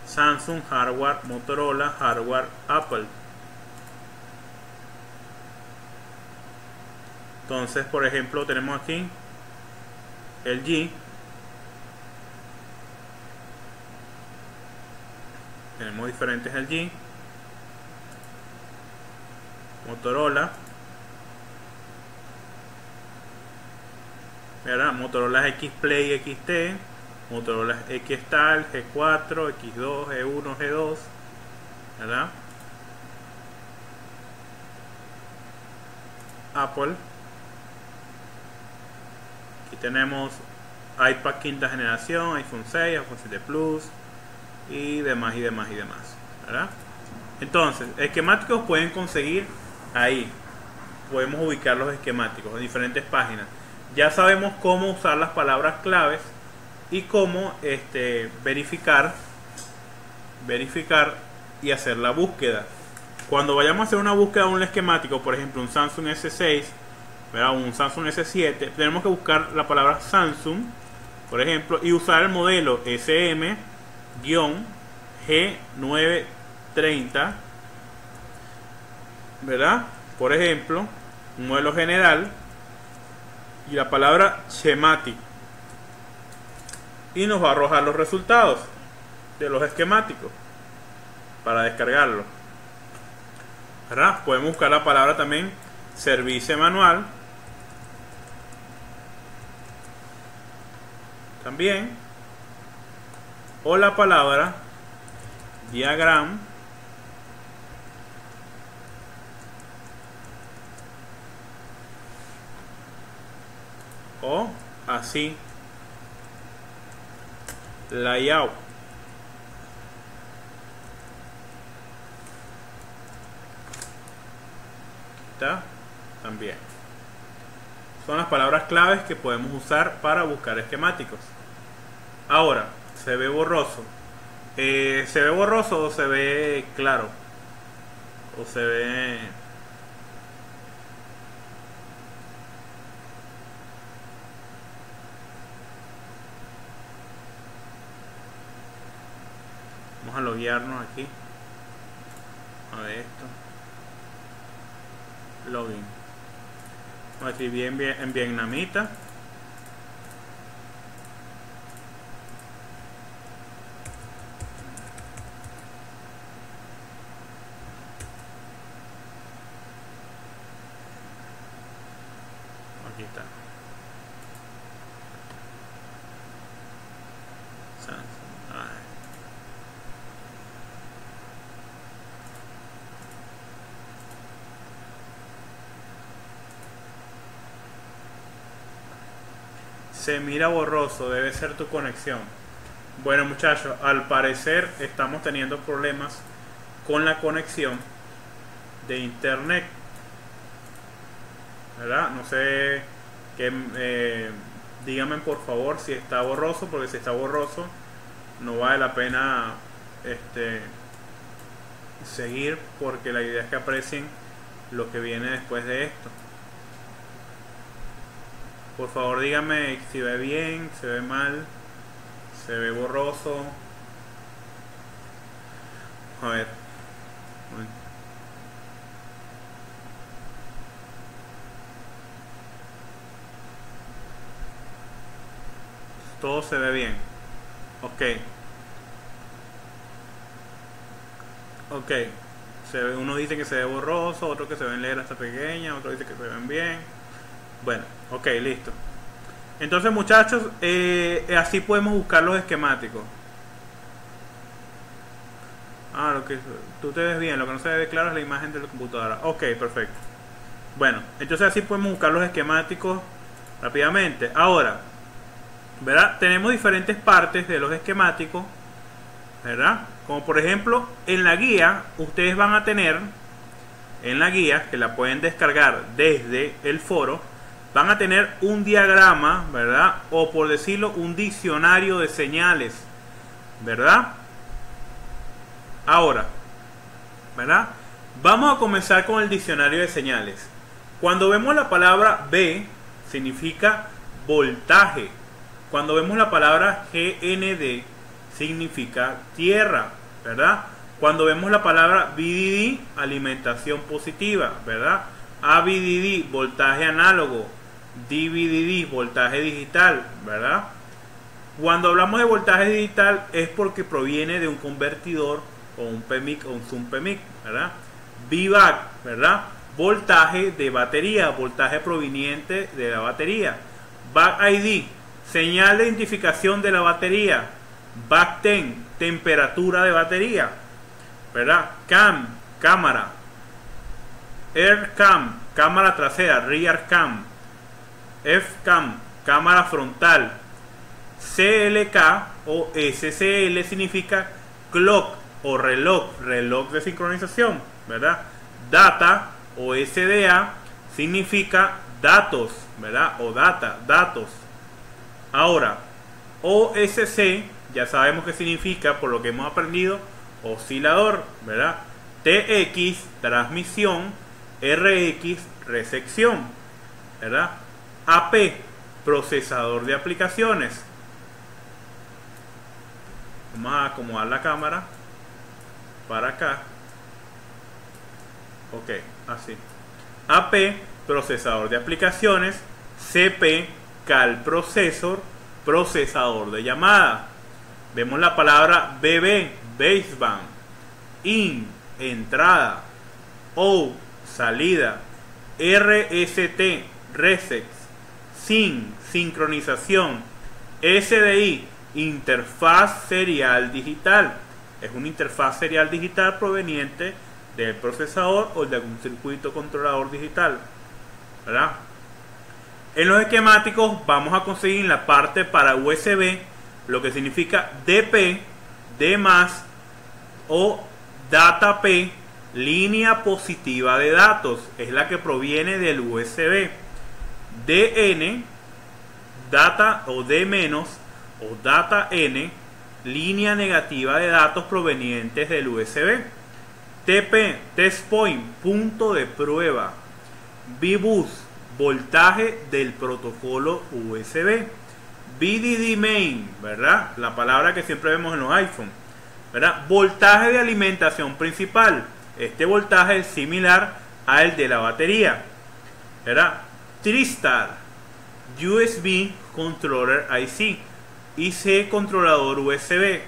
Samsung, hardware, Motorola, hardware, Apple. Entonces, por ejemplo, tenemos aquí el G, tenemos diferentes el G, Motorola, ¿verdad? Motorola X-Play XT, Motorola X-Star, G4, X2, G1, G2, ¿verdad? Apple. Aquí tenemos iPad quinta generación, iPhone 6, iPhone 7 Plus y demás, ¿verdad? Entonces, esquemáticos pueden conseguir ahí. Podemos ubicar los esquemáticos en diferentes páginas. Ya sabemos cómo usar las palabras claves y cómo verificar y hacer la búsqueda. Cuando vayamos a hacer una búsqueda de un esquemático, por ejemplo un Samsung S6, ¿verdad? Un Samsung S7, tenemos que buscar la palabra Samsung, por ejemplo, y usar el modelo SM-G930, ¿verdad? Por ejemplo, un modelo general y la palabra schematic, y nos va a arrojar los resultados de los esquemáticos para descargarlo, ¿verdad? Podemos buscar la palabra también servicio manual también, o la palabra diagram, o así layout. ¿Está? También son las palabras claves que podemos usar para buscar esquemáticos. Ahora, ¿se ve borroso? ¿Se ve borroso o se ve claro? ¿O se ve...? Vamos a loguearnos aquí. A ver esto. Login. Vamos a escribir en vietnamita. Aquí está. Se mira borroso, debe ser tu conexión. Bueno, muchachos, al parecer estamos teniendo problemas con la conexión de internet, ¿verdad? No sé qué, díganme por favor si está borroso, porque si está borroso no vale la pena seguir, porque la idea es que aprecien lo que viene después de esto. Por favor díganme si ve bien, se ve mal, se ve borroso. A ver. Todo se ve bien. Ok. Ok. Uno dice que se ve borroso, otro que se ven letras pequeñas, otro dice que se ven bien. Bueno, ok, listo. Entonces, muchachos, así podemos buscar los esquemáticos. Lo que tú te ves bien, lo que no se ve claro es la imagen de la computadora. Ok, perfecto. Bueno, entonces así podemos buscar los esquemáticos rápidamente. Ahora, ¿verdad? Tenemos diferentes partes de los esquemáticos, ¿verdad? Como por ejemplo, en la guía, ustedes van a tener, en la guía, que la pueden descargar desde el foro, van a tener un diagrama, ¿verdad? O por decirlo, un diccionario de señales, ¿verdad? Ahora, ¿verdad? Vamos a comenzar con el diccionario de señales. Cuando vemos la palabra V, significa voltaje. Cuando vemos la palabra GND, significa tierra, ¿verdad? Cuando vemos la palabra VDD, alimentación positiva, ¿verdad? AVDD, voltaje análogo. DVDD, voltaje digital, ¿verdad? Cuando hablamos de voltaje digital es porque proviene de un convertidor o un PMIC o un Zoom PMIC, ¿verdad? VBAC, ¿verdad? Voltaje de batería, voltaje proveniente de la batería. Back ID, señal de identificación de la batería. Back 10, temperatura de batería, ¿verdad? Cam, cámara. Air cam, cámara trasera, rear cam. F cam, cámara frontal. CLK o SCL significa clock o reloj, reloj de sincronización, ¿verdad? Data o SDA significa datos, ¿verdad? O data, datos. Ahora, OSC ya sabemos qué significa por lo que hemos aprendido, oscilador, ¿verdad? TX, transmisión. RX, recepción, ¿verdad? AP, procesador de aplicaciones. Vamos a acomodar la cámara para acá. Ok, así. AP, procesador de aplicaciones. CP, call processor, procesador de llamada. Vemos la palabra BB, baseband. In, entrada. O, salida. RST, reset. SYN, sincronización. SDI, interfaz serial digital. Es una interfaz serial digital proveniente del procesador o de algún circuito controlador digital, ¿verdad? En los esquemáticos vamos a conseguir en la parte para USB lo que significa DP, D+, o data P, línea positiva de datos, es la que proviene del USB. DN, data o D- o data N, línea negativa de datos provenientes del USB. TP, test point, punto de prueba. VBus, voltaje del protocolo USB. VDD main, ¿verdad? La palabra que siempre vemos en los iPhone, ¿verdad? Voltaje de alimentación principal. Este voltaje es similar al de la batería, ¿verdad? Tristar, USB Controller IC, IC controlador USB.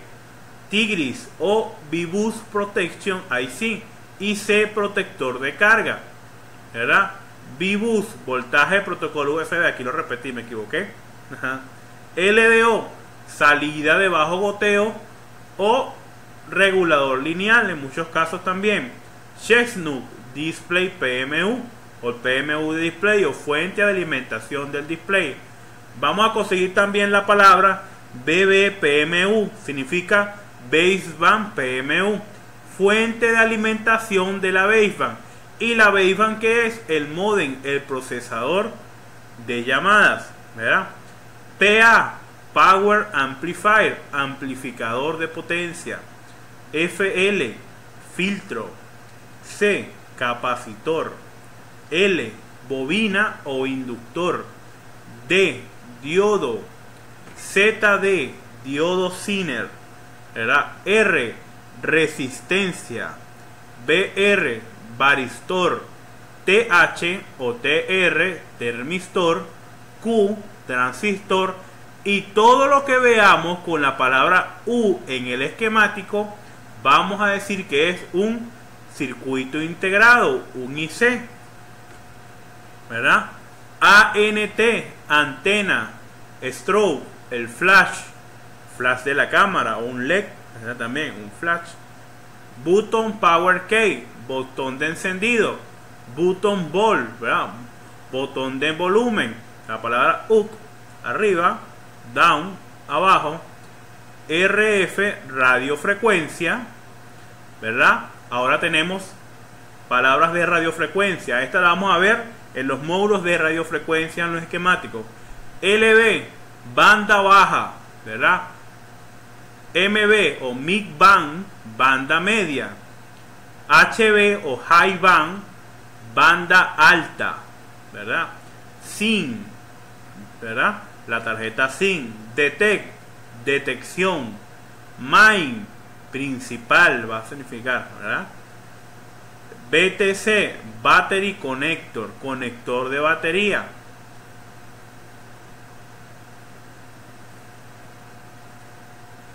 Tigris o VBus Protection IC, IC protector de carga, ¿verdad? VBus, voltaje de protocolo USB, aquí lo repetí, me equivoqué. LDO, salida de bajo goteo o regulador lineal en muchos casos también. Chestnut, display PMU o PMU de display o fuente de alimentación del display. Vamos a conseguir también la palabra BBPMU, significa baseband PMU, fuente de alimentación de la baseband. Y la baseband, que es el modem, el procesador de llamadas, ¿verdad? PA, Power Amplifier, amplificador de potencia. FL, filtro. C, capacitor. L, bobina o inductor. D, diodo. ZD, diodo Zener, ¿verdad? R, resistencia. BR, varistor. TH o TR, termistor. Q, transistor. Y todo lo que veamos con la palabra U en el esquemático, vamos a decir que es un circuito integrado, un IC, ¿verdad? ANT, antena. Strobe, el flash, flash de la cámara, o un LED, ¿verdad? También un flash. Button power key, botón de encendido. Button vol, ¿verdad? Botón de volumen, la palabra up, arriba. Down, abajo. RF, radiofrecuencia, ¿verdad? Ahora tenemos palabras de radiofrecuencia. Esta la vamos a ver en los módulos de radiofrecuencia en los esquemáticos. LB, banda baja, ¿verdad? MB o mid band, banda media. HB o high band, banda alta, ¿verdad? SIN, ¿verdad? La tarjeta SIN. Detect, detección. Main, principal, va a significar, ¿verdad? BTC, battery connector, conector de batería.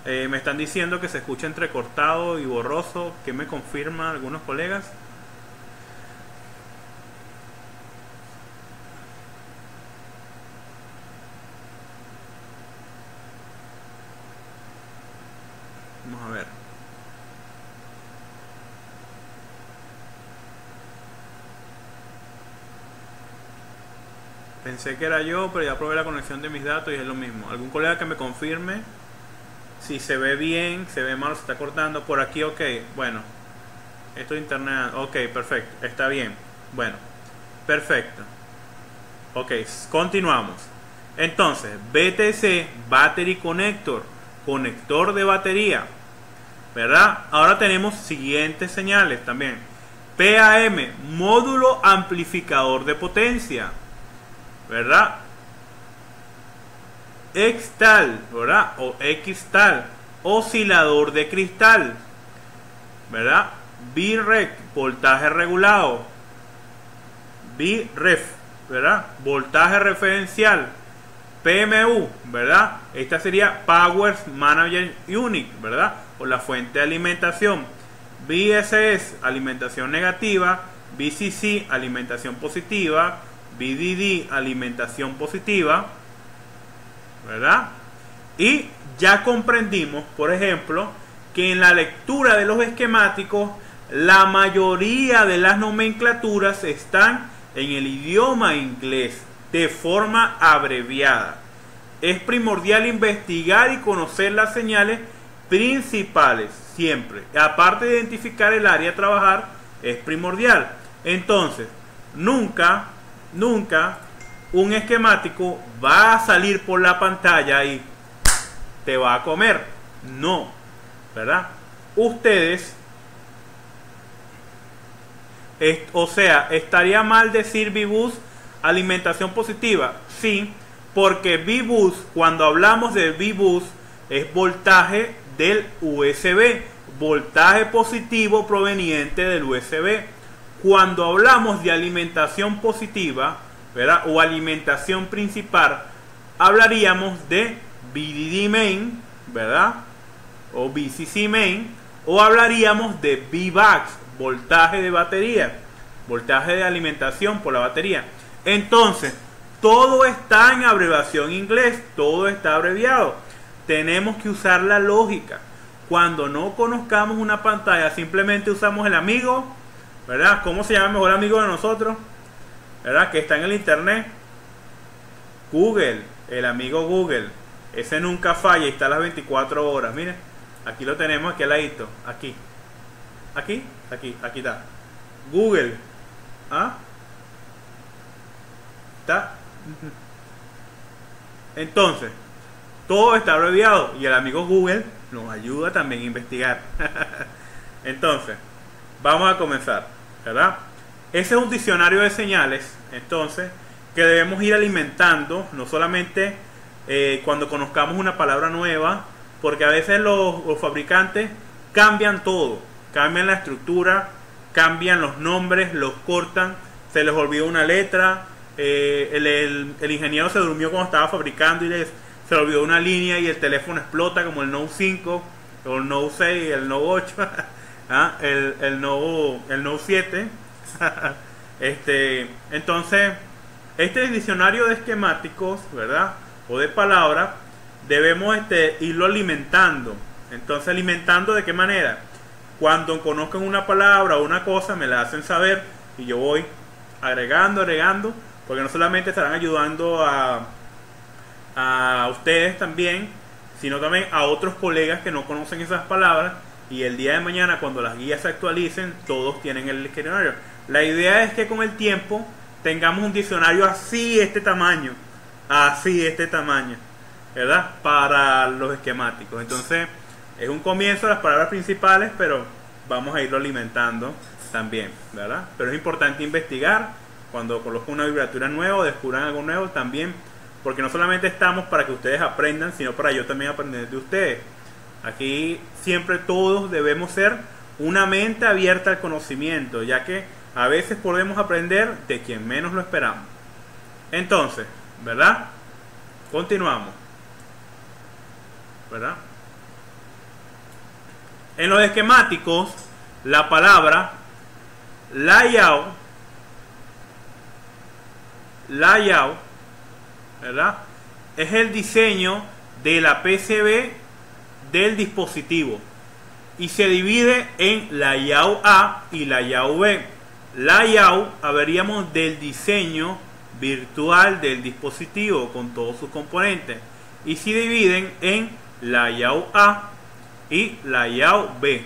Me están diciendo que se escucha entrecortado y borroso. ¿Qué me confirman algunos colegas? Pensé que era yo, pero ya probé la conexión de mis datos y es lo mismo. ¿Algún colega que me confirme si se ve bien, se ve mal, se está cortando? Por aquí, ok. Bueno, esto de internet, ok, perfecto, está bien. Bueno, perfecto. Ok, continuamos. Entonces, BTC, Battery Connector, conector de batería, ¿verdad? Ahora tenemos siguientes señales también. PAM, módulo amplificador de potencia, ¿verdad? Xtal, ¿verdad? O Xtal, oscilador de cristal, ¿verdad? VREF, voltaje regulado. VREF, ¿verdad? Voltaje referencial. PMU, ¿verdad? Esta sería Power Manager Unit, ¿verdad? O la fuente de alimentación. VSS, alimentación negativa. VCC, alimentación positiva. VDD, alimentación positiva, ¿verdad? Y ya comprendimos, por ejemplo, que en la lectura de los esquemáticos la mayoría de las nomenclaturas están en el idioma inglés de forma abreviada. Es primordial investigar y conocer las señales principales siempre. Aparte de identificar el área a trabajar, es primordial. Entonces, nunca un esquemático va a salir por la pantalla y te va a comer. No, ¿verdad? Ustedes, o sea, estaría mal decir VBoost alimentación positiva. Sí, porque VBoost, cuando hablamos de VBoost, es voltaje del USB, voltaje positivo proveniente del USB. Cuando hablamos de alimentación positiva, ¿verdad? O alimentación principal, hablaríamos de VDD main, ¿verdad? O VCC main, o hablaríamos de VBAX, voltaje de batería, voltaje de alimentación por la batería. Entonces, todo está en abreviación inglés, todo está abreviado. Tenemos que usar la lógica. Cuando no conozcamos una pantalla, simplemente usamos el amigo, ¿verdad? ¿Cómo se llama el mejor amigo de nosotros? ¿Verdad? Que está en el internet. Google, el amigo Google. Ese nunca falla y está a las 24 horas. Miren, aquí lo tenemos, aquí al ladito. Aquí está. Google. ¿Ah? ¿Está? Entonces, todo está abreviado y el amigo Google nos ayuda también a investigar. Entonces, vamos a comenzar, ¿verdad? Ese es un diccionario de señales, entonces, que debemos ir alimentando, no solamente cuando conozcamos una palabra nueva, porque a veces los fabricantes cambian todo, cambian la estructura, cambian los nombres, los cortan, se les olvidó una letra, el ingeniero se durmió cuando estaba fabricando y se le olvidó una línea y el teléfono explota, como el Note 5, o el Note 6, el Note 8, ¿ah? el Note 7. Entonces, este diccionario de esquemáticos, ¿verdad? O de palabras, debemos irlo alimentando. Entonces, alimentando ¿de qué manera? Cuando conozcan una palabra o una cosa, me la hacen saber y yo voy agregando, porque no solamente estarán ayudando a ustedes también, sino también a otros colegas que no conocen esas palabras, y el día de mañana cuando las guías se actualicen todos tienen el diccionario. La idea es que con el tiempo tengamos un diccionario así, este tamaño, ¿verdad? Para los esquemáticos. Entonces es un comienzo de las palabras principales, pero vamos a irlo alimentando también, ¿verdad? Pero es importante investigar cuando colocan una vibratura nueva o descubran algo nuevo también, porque no solamente estamos para que ustedes aprendan, sino para yo también aprender de ustedes. Aquí siempre todos debemos ser una mente abierta al conocimiento, ya que a veces podemos aprender de quien menos lo esperamos. Entonces, ¿verdad? Continuamos, ¿verdad? En los esquemáticos, la palabra layout, ¿verdad? Es el diseño de la PCB del dispositivo y se divide en layout A y layout B. Layout hablaríamos del diseño virtual del dispositivo con todos sus componentes y se dividen en layout A y layout B.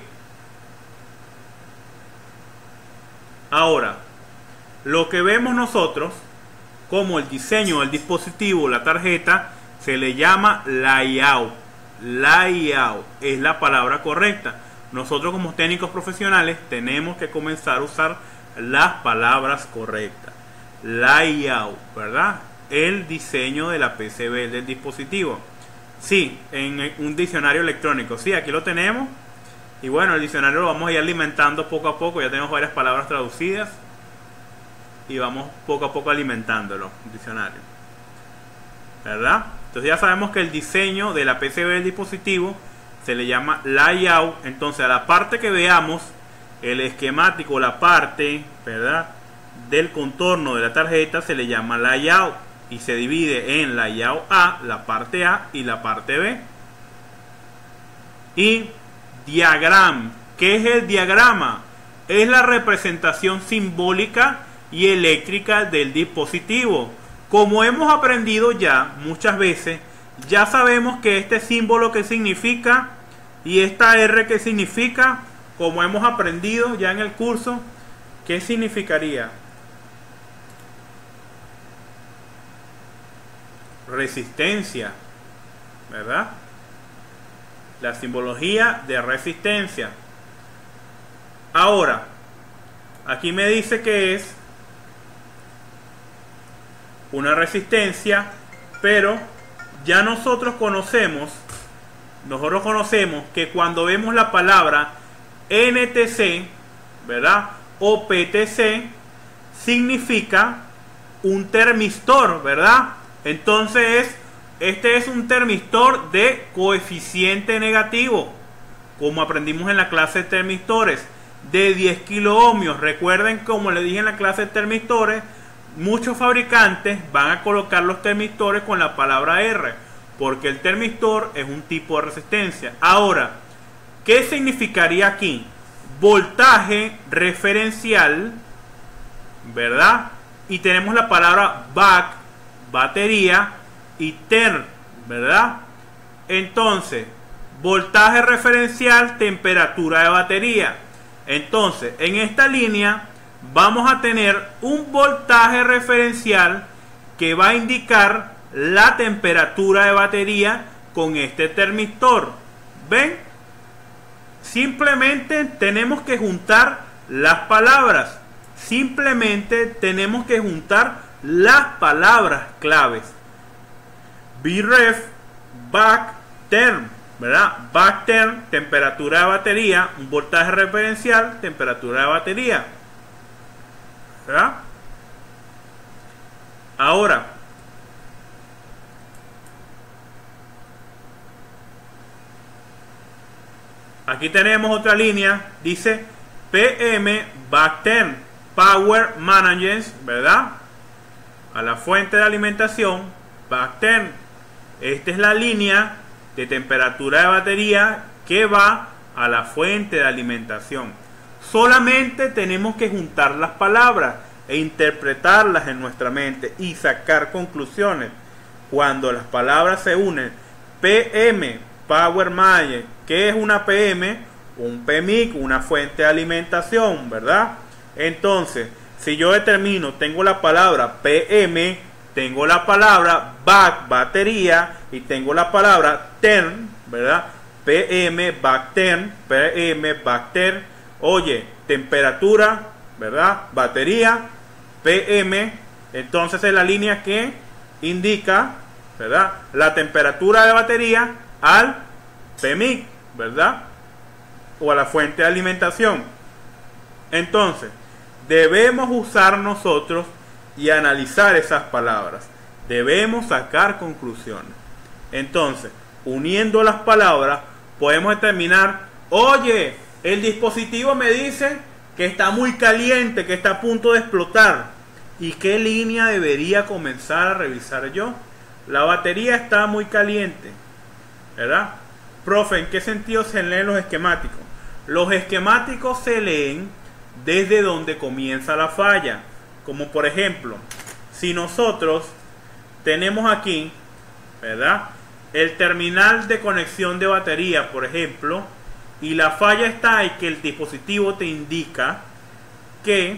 Ahora, lo que vemos nosotros como el diseño del dispositivo, la tarjeta, se le llama layout. Layout es la palabra correcta. Nosotros como técnicos profesionales tenemos que comenzar a usar las palabras correctas. Layout, ¿verdad? El diseño de la PCB del dispositivo. Sí, en un diccionario electrónico. Sí, aquí lo tenemos. Y bueno, el diccionario lo vamos a ir alimentando poco a poco. Ya tenemos varias palabras traducidas. Y vamos poco a poco alimentándolo, el diccionario. ¿Verdad? Entonces ya sabemos que el diseño de la PCB del dispositivo se le llama layout. Entonces a la parte que veamos, el esquemático, la parte, ¿verdad?, del contorno de la tarjeta se le llama layout. Y se divide en layout A, la parte A y la parte B. Y diagrama. ¿Qué es el diagrama? Es la representación simbólica y eléctrica del dispositivo. Como hemos aprendido ya muchas veces, ya sabemos que este símbolo que significa y esta R que significa, como hemos aprendido ya en el curso, ¿qué significaría? Resistencia, ¿verdad? La simbología de resistencia. Ahora, aquí me dice que es una resistencia, pero ya nosotros conocemos que cuando vemos la palabra NTC, ¿verdad?, o PTC, significa un termistor, ¿verdad? Entonces, este es un termistor de coeficiente negativo, como aprendimos en la clase de termistores, de 10 kiloohmios. Recuerden, como les dije en la clase de termistores, muchos fabricantes van a colocar los termistores con la palabra R, porque el termistor es un tipo de resistencia. Ahora, ¿qué significaría aquí? Voltaje referencial, ¿verdad? Y tenemos la palabra back, batería, y term, ¿verdad? Entonces, voltaje referencial, temperatura de batería. Entonces, en esta línea vamos a tener un voltaje referencial que va a indicar la temperatura de batería con este termistor. ¿Ven? Simplemente tenemos que juntar las palabras. Simplemente tenemos que juntar las palabras claves. Vref, back, term, ¿verdad? Back term, temperatura de batería, un voltaje referencial, temperatura de batería, ¿verdad? Ahora, aquí tenemos otra línea, dice PM back term, Power Management, ¿verdad? A la fuente de alimentación, back term. Esta es la línea de temperatura de batería que va a la fuente de alimentación. Solamente tenemos que juntar las palabras e interpretarlas en nuestra mente y sacar conclusiones. Cuando las palabras se unen, PM, Power Management, ¿qué es una PM? Un PMIC, una fuente de alimentación, ¿verdad? Entonces, si yo determino, tengo la palabra PM, tengo la palabra back, batería, y tengo la palabra term, ¿verdad? PM, back term, PM, back term. Oye, temperatura, ¿verdad? Batería, PM. Entonces es la línea que indica, ¿verdad?, la temperatura de batería al PMIC, ¿verdad?, o a la fuente de alimentación. Entonces, debemos usar nosotros y analizar esas palabras. Debemos sacar conclusiones. Entonces, uniendo las palabras, podemos determinar, oye, el dispositivo me dice que está muy caliente, que está a punto de explotar. ¿Y qué línea debería comenzar a revisar yo? La batería está muy caliente, ¿verdad? Profe, ¿en qué sentido se leen los esquemáticos? Los esquemáticos se leen desde donde comienza la falla. Como por ejemplo, si nosotros tenemos aquí, ¿verdad?, el terminal de conexión de batería, por ejemplo, y la falla está en que el dispositivo te indica que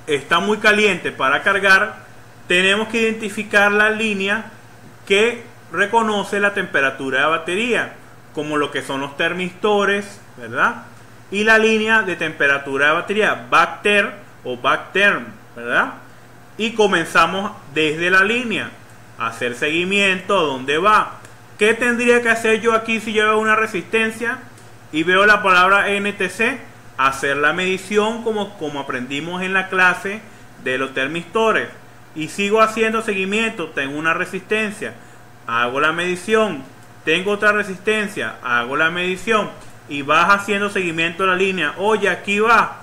está muy caliente para cargar, tenemos que identificar la línea que reconoce la temperatura de batería, como lo que son los termistores, ¿verdad?, y la línea de temperatura de batería, backterm o backterm, ¿verdad? Y comenzamos desde la línea a hacer seguimiento a dónde va. ¿Qué tendría que hacer yo aquí si yo veo una resistencia y veo la palabra NTC? Hacer la medición como aprendimos en la clase de los termistores. Y sigo haciendo seguimiento. Tengo una resistencia, hago la medición. Tengo otra resistencia, hago la medición. Y vas haciendo seguimiento a la línea. Oye, aquí va.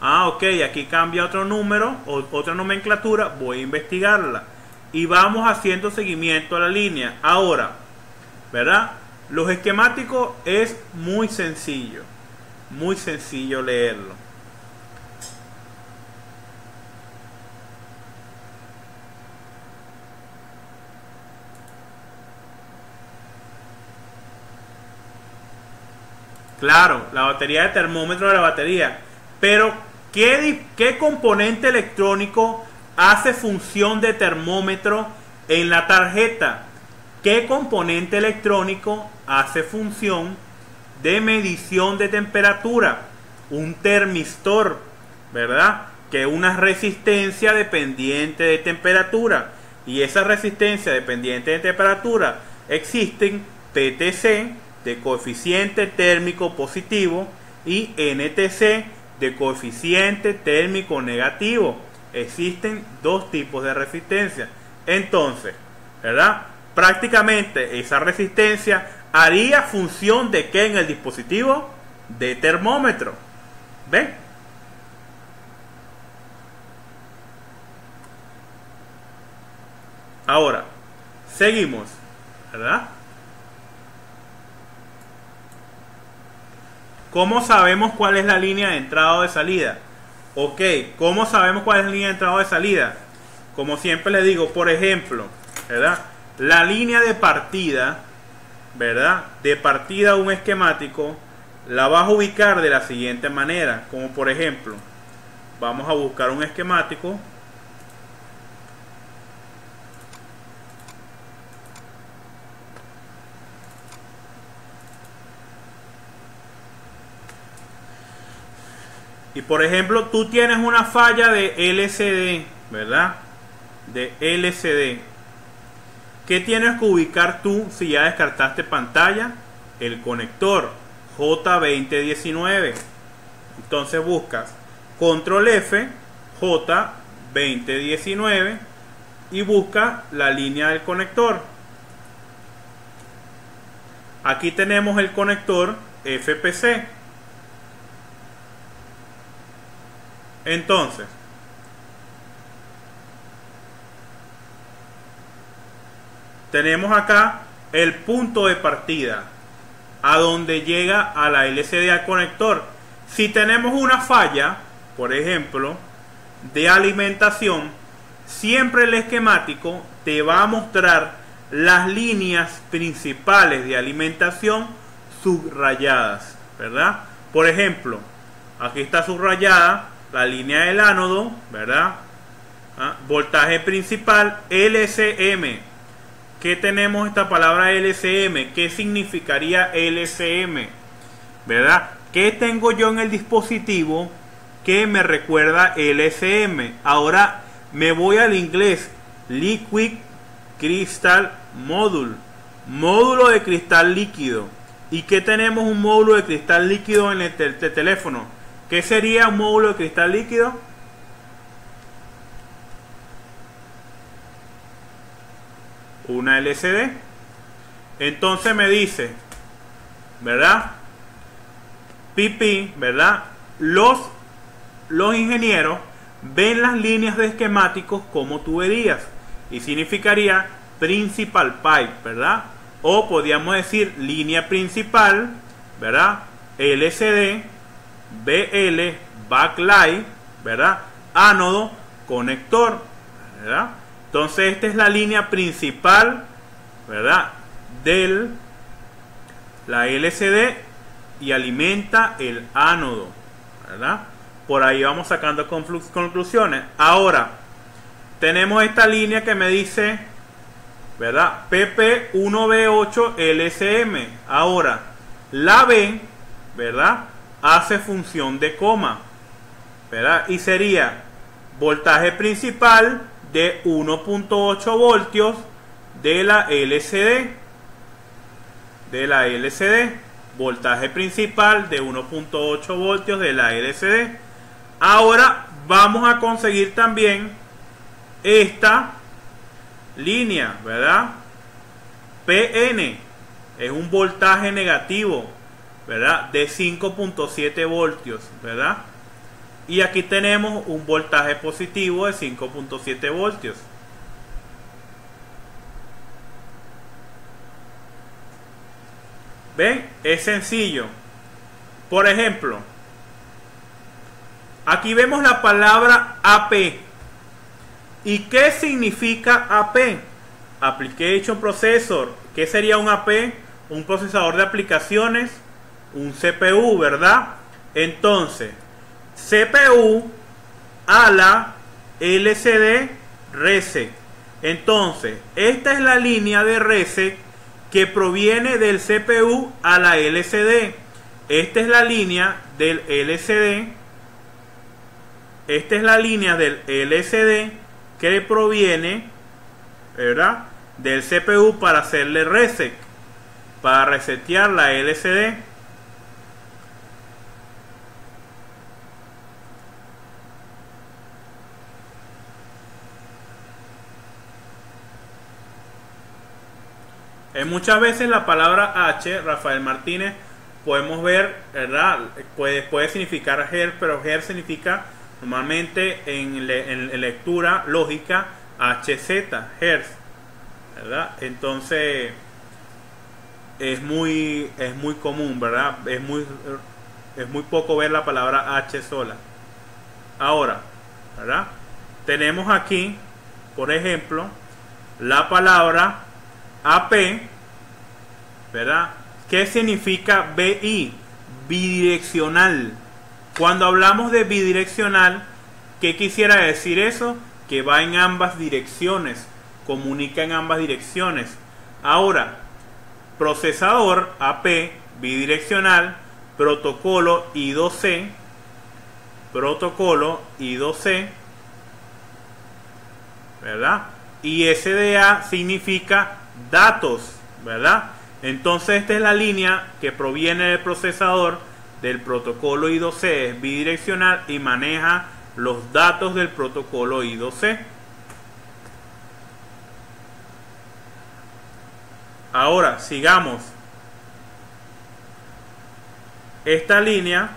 Ah, ok, aquí cambia otro número o otra nomenclatura. Voy a investigarla. Y vamos haciendo seguimiento a la línea. Ahora, ¿verdad? Los esquemáticos es muy sencillo leerlo. Claro, la batería de termómetro de la batería. Pero, ¿qué componente electrónico hace función de termómetro en la tarjeta? ¿Qué componente electrónico hace función de medición de temperatura? Un termistor, ¿verdad?, que es una resistencia dependiente de temperatura. Y esa resistencia dependiente de temperatura existen PTC de coeficiente térmico positivo y NTC de coeficiente térmico negativo. Existen dos tipos de resistencia. Entonces, ¿verdad?, prácticamente esa resistencia haría función de ¿qué en el dispositivo? De termómetro. ¿Ven? Ahora, seguimos, ¿verdad? ¿Cómo sabemos cuál es la línea de entrada o de salida? Ok, ¿cómo sabemos cuál es la línea de entrada o de salida? Como siempre les digo, por ejemplo, ¿verdad?, la línea de partida, ¿verdad?, de partida a un esquemático, la vas a ubicar de la siguiente manera. Como por ejemplo, vamos a buscar un esquemático. Y por ejemplo, tú tienes una falla de LCD, ¿verdad?, de LCD. ¿Qué tienes que ubicar tú si ya descartaste pantalla? El conector J2019. Entonces buscas Control F, J2019 y busca la línea del conector. Aquí tenemos el conector FPC. Entonces, tenemos acá el punto de partida a donde llega a la LCD al conector. Si tenemos una falla, por ejemplo, de alimentación, siempre el esquemático te va a mostrar las líneas principales de alimentación subrayadas, ¿verdad? Por ejemplo, aquí está subrayada la línea del ánodo, ¿verdad? Voltaje principal LCM. ¿Qué tenemos esta palabra LCM? ¿Qué significaría LCM? ¿Verdad? ¿Qué tengo yo en el dispositivo que me recuerda LCM? Ahora me voy al inglés. Liquid Crystal Module. Módulo de cristal líquido. ¿Y qué tenemos un módulo de cristal líquido en el teléfono? ¿Qué sería un módulo de cristal líquido? Una LCD. Entonces me dice, ¿verdad? PP, ¿verdad? Los ingenieros ven las líneas de esquemáticos como tuberías y significaría principal pipe, ¿verdad? O podríamos decir línea principal, ¿verdad? LCD, BL, backlight, ¿verdad? Ánodo, conector, ¿verdad? Entonces esta es la línea principal, ¿verdad?, de la LCD y alimenta el ánodo, ¿verdad? Por ahí vamos sacando conclusiones. Ahora tenemos esta línea que me dice, ¿verdad?, PP1B8 LSM. Ahora la B, ¿verdad?, hace función de coma, ¿verdad? Y sería voltaje principal de 1.8 voltios de la LCD. Voltaje principal de 1.8 voltios de la LCD. Ahora vamos a conseguir también esta línea, ¿verdad? PN es un voltaje negativo, ¿verdad?, de 5.7 voltios, ¿verdad? Y aquí tenemos un voltaje positivo de 5.7 voltios. ¿Ven? Es sencillo. Por ejemplo, aquí vemos la palabra AP. ¿Y qué significa AP? Application Processor. ¿Qué sería un AP? Un procesador de aplicaciones, un CPU, ¿verdad? Entonces, CPU a la LCD reset. Entonces, esta es la línea de reset que proviene del CPU a la LCD. Esta es la línea del LCD. Esta es la línea del LCD que proviene, ¿verdad?, del CPU para hacerle reset, para resetear la LCD. Muchas veces la palabra H, Rafael Martínez, podemos ver, ¿verdad?, puede significar Hertz, pero Hertz significa normalmente en lectura lógica HZ, Hertz, ¿verdad? Entonces es muy común, ¿verdad? Es muy poco ver la palabra H sola. Ahora, ¿verdad?, tenemos aquí, por ejemplo, la palabra AP, ¿verdad? ¿Qué significa BI? Bidireccional. Cuando hablamos de bidireccional, ¿qué quisiera decir eso? Que va en ambas direcciones, comunica en ambas direcciones. Ahora, procesador AP, bidireccional, protocolo I2C, ¿verdad? Y SDA significa datos, ¿verdad? Entonces esta es la línea que proviene del procesador del protocolo I2C, es bidireccional y maneja los datos del protocolo I2C. Ahora sigamos. Esta línea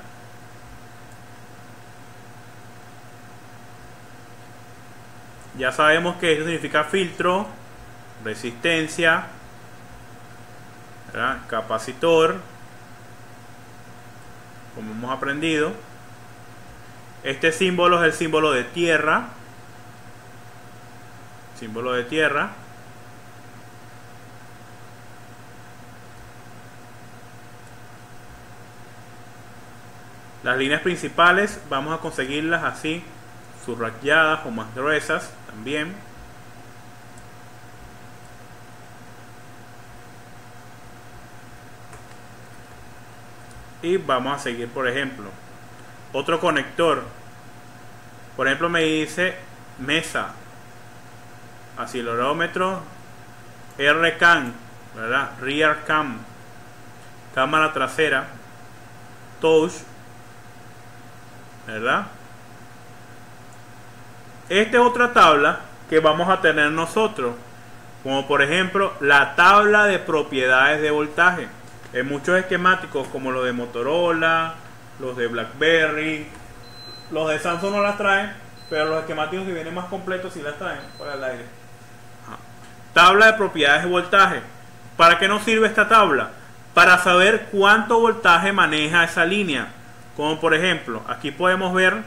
ya sabemos que esto significa filtro, resistencia, ¿verdad?, capacitor, como hemos aprendido. Este símbolo es el símbolo de tierra, Las líneas principales vamos a conseguirlas así, subrayadas o más gruesas también. Y vamos a seguir, por ejemplo, otro conector. Por ejemplo, me dice mesa, acelerómetro, RCAM, ¿verdad?, Rear Cam, cámara trasera, touch, ¿verdad? Esta es otra tabla que vamos a tener nosotros, como por ejemplo la tabla de propiedades de voltaje. En muchos esquemáticos como los de Motorola, los de BlackBerry, los de Samsung no las traen, pero los esquemáticos que vienen más completos sí las traen para el aire. Tabla de propiedades de voltaje. ¿Para qué nos sirve esta tabla? Para saber cuánto voltaje maneja esa línea. Como por ejemplo, aquí podemos ver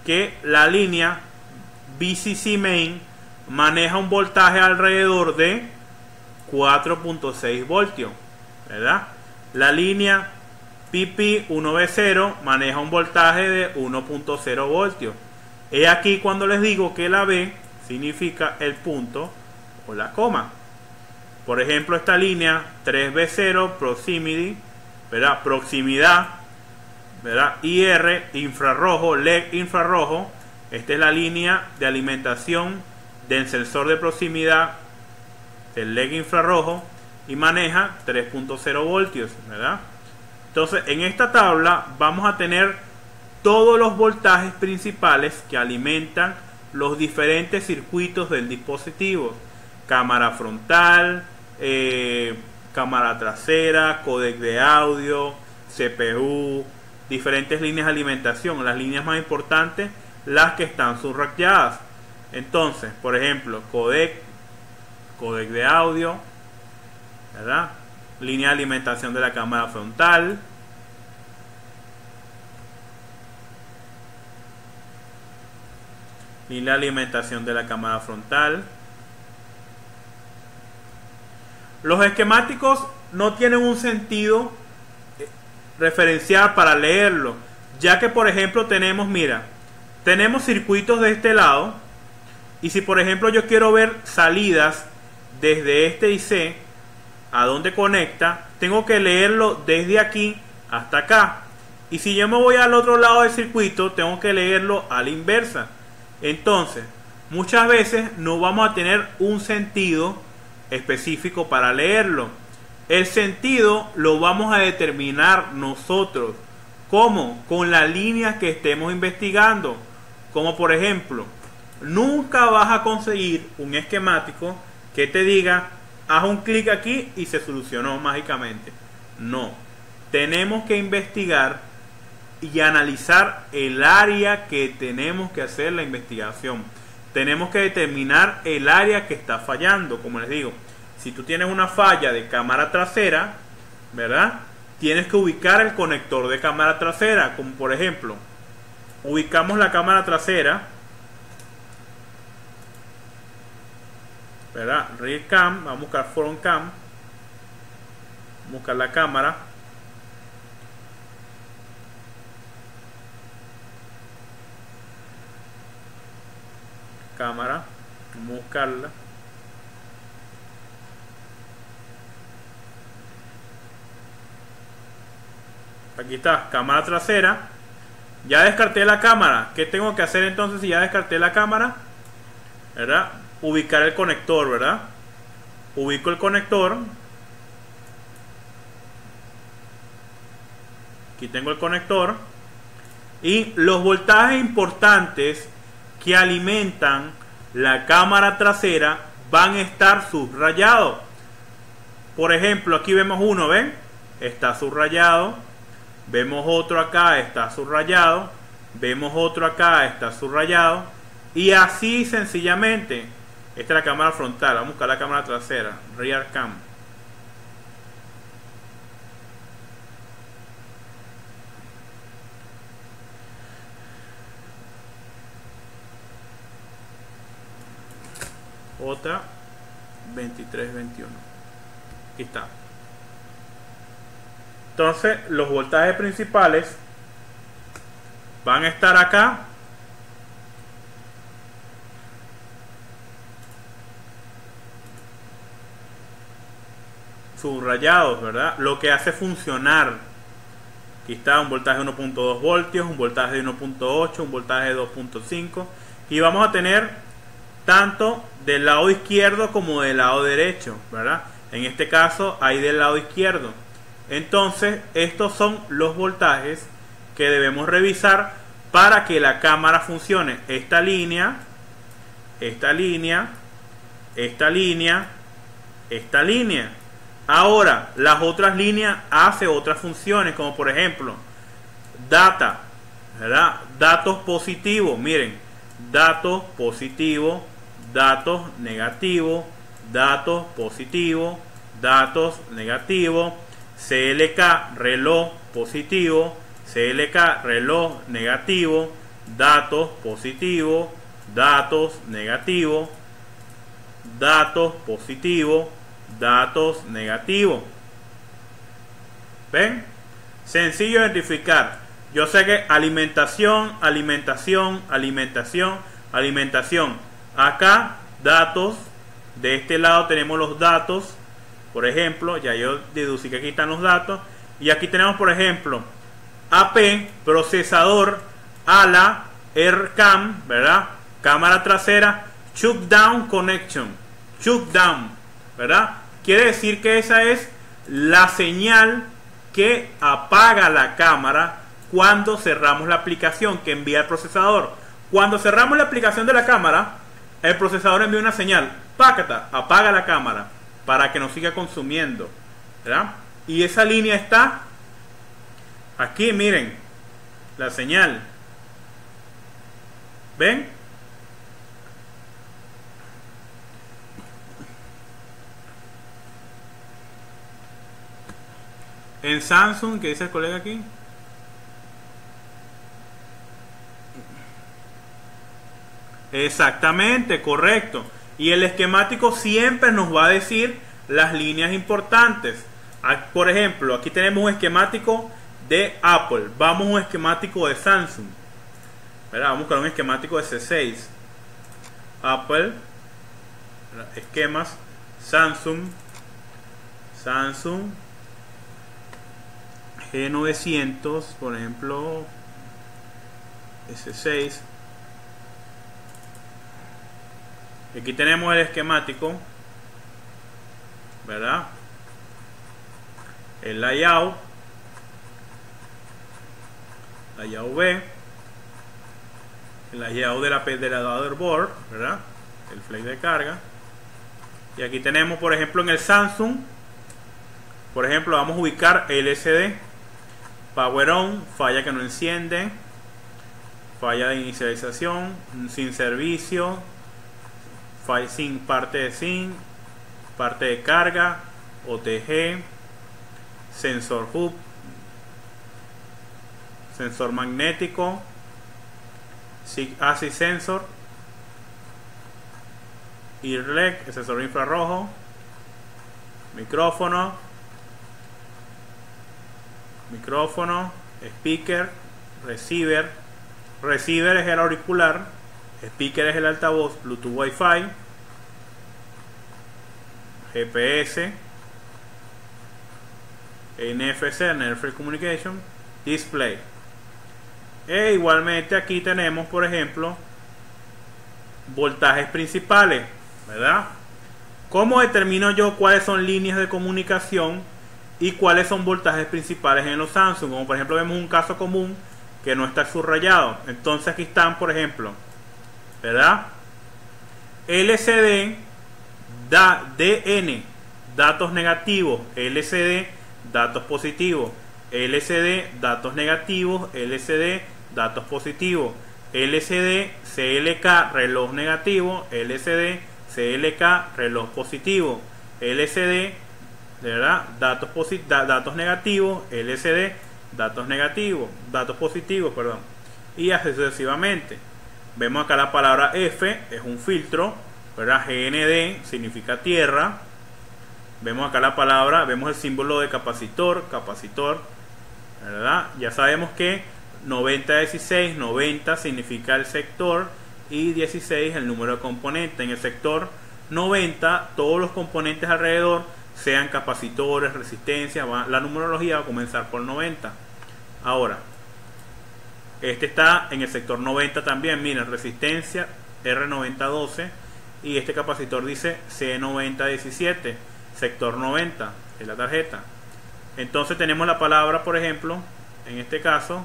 que la línea VCC main maneja un voltaje alrededor de 4.6 voltios, ¿verdad? La línea PP1B0 maneja un voltaje de 1.0 voltios. He aquí cuando les digo que la B significa el punto o la coma. Por ejemplo, esta línea 3B0 proximity, ¿verdad? Proximidad, ¿verdad? IR infrarrojo, LED infrarrojo. Esta es la línea de alimentación del sensor de proximidad del LED infrarrojo y maneja 3.0 voltios, ¿verdad? Entonces, en esta tabla vamos a tener todos los voltajes principales que alimentan los diferentes circuitos del dispositivo: cámara frontal, cámara trasera, códec de audio, CPU, diferentes líneas de alimentación. Las líneas más importantes, las que están subrayadas. Entonces, por ejemplo, códec de audio, ¿verdad? Línea de alimentación de la cámara frontal, línea de alimentación de la cámara frontal. Los esquemáticos no tienen un sentido referencial para leerlo, ya que por ejemplo tenemos, mira, tenemos circuitos de este lado, y si por ejemplo yo quiero ver salidas desde este IC a donde conecta, tengo que leerlo desde aquí hasta acá, y si yo me voy al otro lado del circuito, tengo que leerlo a la inversa. Entonces, muchas veces no vamos a tener un sentido específico para leerlo. El sentido lo vamos a determinar nosotros. ¿Cómo? Con la línea que estemos investigando. Como por ejemplo, nunca vas a conseguir un esquemático que te diga, haz un clic aquí y se solucionó mágicamente. No. Tenemos que investigar y analizar el área que tenemos que hacer la investigación. Tenemos que determinar el área que está fallando. Como les digo, si tú tienes una falla de cámara trasera, ¿verdad? Tienes que ubicar el conector de cámara trasera. Como por ejemplo, ubicamos la cámara trasera, ¿verdad? Rear cam, vamos a buscar front cam, vamos a buscar la cámara. Vamos a buscarla. Aquí está, cámara trasera. Ya descarté la cámara. ¿Qué tengo que hacer entonces si ya descarté la cámara? ¿Verdad? Ubicar el conector, ¿verdad? Ubico el conector. Aquí tengo el conector. Y los voltajes importantes que alimentan la cámara trasera van a estar subrayados. Por ejemplo, aquí vemos uno, ¿ven? Está subrayado. Vemos otro acá, está subrayado. Vemos otro acá, está subrayado. Y así sencillamente. Esta es la cámara frontal. Vamos a buscar la cámara trasera, rear cam. Otra 2321. Aquí está. Entonces los voltajes principales van a estar acá. Subrayados, ¿verdad? Lo que hace funcionar. Aquí está un voltaje de 1.2 voltios, un voltaje de 1.8, un voltaje de 2.5. Y vamos a tener tanto del lado izquierdo como del lado derecho, ¿verdad? En este caso hay del lado izquierdo. Entonces estos son los voltajes que debemos revisar para que la cámara funcione. Esta línea, esta línea, esta línea, esta línea. Ahora las otras líneas hacen otras funciones, como por ejemplo data, ¿verdad? Datos positivos, miren, datos positivos, datos negativos, datos positivos, datos negativos, CLK reloj positivo, CLK reloj negativo, datos positivos, datos negativo, datos positivo, datos negativo. ¿Ven? Sencillo identificar. Yo sé que alimentación, alimentación, alimentación, alimentación. Acá datos. De este lado tenemos los datos. Por ejemplo, ya yo deducí que aquí están los datos. Y aquí tenemos, por ejemplo, AP, procesador, ALA, RCAM, ¿verdad? Cámara trasera, shutdown connection. Shutdown, ¿verdad? Quiere decir que esa es la señal que apaga la cámara cuando cerramos la aplicación que envía el procesador. Cuando cerramos la aplicación de la cámara, el procesador envía una señal, pácata, apaga la cámara para que no siga consumiendo, ¿verdad? Y esa línea está aquí, miren, la señal. ¿Ven? En Samsung, ¿qué dice el colega aquí? Exactamente, correcto. Y el esquemático siempre nos va a decir las líneas importantes. Por ejemplo, aquí tenemos un esquemático de Apple. Vamos a un esquemático de Samsung. ¿Verdad? Vamos a buscar un esquemático de C6. Apple. Esquemas. Samsung. Samsung. G900, por ejemplo. S6. Aquí tenemos el esquemático, ¿verdad? El layout B, el layout de la motherboard, ¿verdad? El flex de carga. Y aquí tenemos, por ejemplo, en el Samsung, por ejemplo, vamos a ubicar LCD, power on, falla que no enciende, falla de inicialización, sin servicio, sin parte de SIM, parte de carga, OTG, sensor hub, sensor magnético, ASIC sensor, IRLEC, el sensor infrarrojo, micrófono, speaker, receiver. Receiver es el auricular, speaker es el altavoz, Bluetooth Wi-Fi, GPS, NFC, Near Field Communication, display. E igualmente aquí tenemos, por ejemplo, voltajes principales, ¿verdad? ¿Cómo determino yo cuáles son líneas de comunicación y cuáles son voltajes principales en los Samsung? Como por ejemplo vemos un caso común que no está subrayado. Entonces aquí están, por ejemplo, ¿verdad? LCD DN, datos negativos, LCD, datos positivos, LCD, datos negativos, LCD, datos positivos, LCD, CLK, reloj negativo, LCD, CLK, reloj positivo, LCD, ¿verdad? Datos negativos, LCD, datos negativos, datos positivos, perdón, y así sucesivamente. Vemos acá la palabra F, es un filtro, ¿verdad? GND significa tierra. Vemos acá la palabra, vemos el símbolo de capacitor, ¿verdad? Ya sabemos que 90-16, 90 significa el sector y 16 el número de componentes. En el sector 90, todos los componentes alrededor, sean capacitores, resistencia, la numerología va a comenzar por 90. Ahora, este está en el sector 90 también, miren, resistencia R9012 y este capacitor dice C9017, sector 90 es la tarjeta. Entonces tenemos la palabra, por ejemplo, en este caso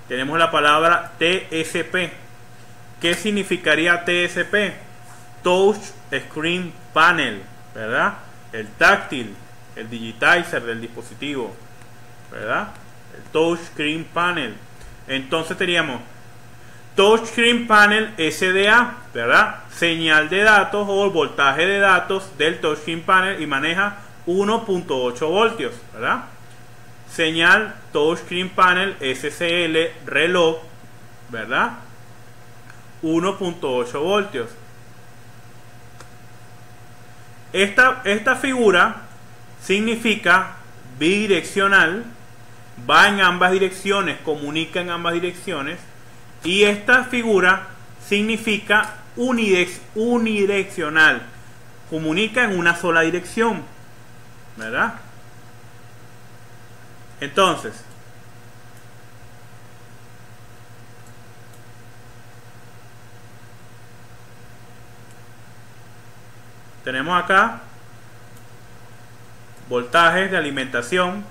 tenemos la palabra TSP. ¿Qué significaría TSP? Touch Screen Panel, ¿verdad? El táctil, el digitizer del dispositivo, ¿verdad? El Touch Screen Panel. Entonces teníamos Touch Screen Panel SDA, ¿verdad? Señal de datos o voltaje de datos del Touch Screen Panel y maneja 1.8 voltios, ¿verdad? Señal Touch Screen Panel SCL reloj, ¿verdad? 1.8 voltios. Esta figura significa bidireccional, va en ambas direcciones, comunica en ambas direcciones, y esta figura significa unidireccional, comunica en una sola dirección, ¿verdad? Entonces, tenemos acá voltajes de alimentación,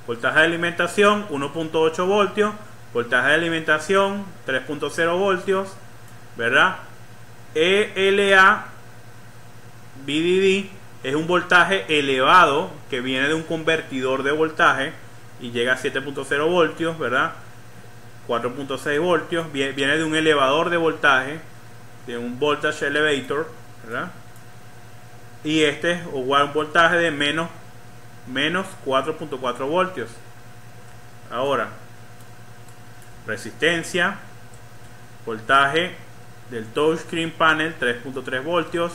1.8 voltios, voltaje de alimentación 3.0 voltios, ¿verdad? ELA VDD es un voltaje elevado que viene de un convertidor de voltaje y llega a 7.0 voltios, ¿verdad? 4.6 voltios, viene de un elevador de voltaje, de un voltage elevator, ¿verdad? Y este es igual un voltaje de menos 4.4 voltios. Ahora, resistencia, voltaje del touchscreen panel 3.3 voltios,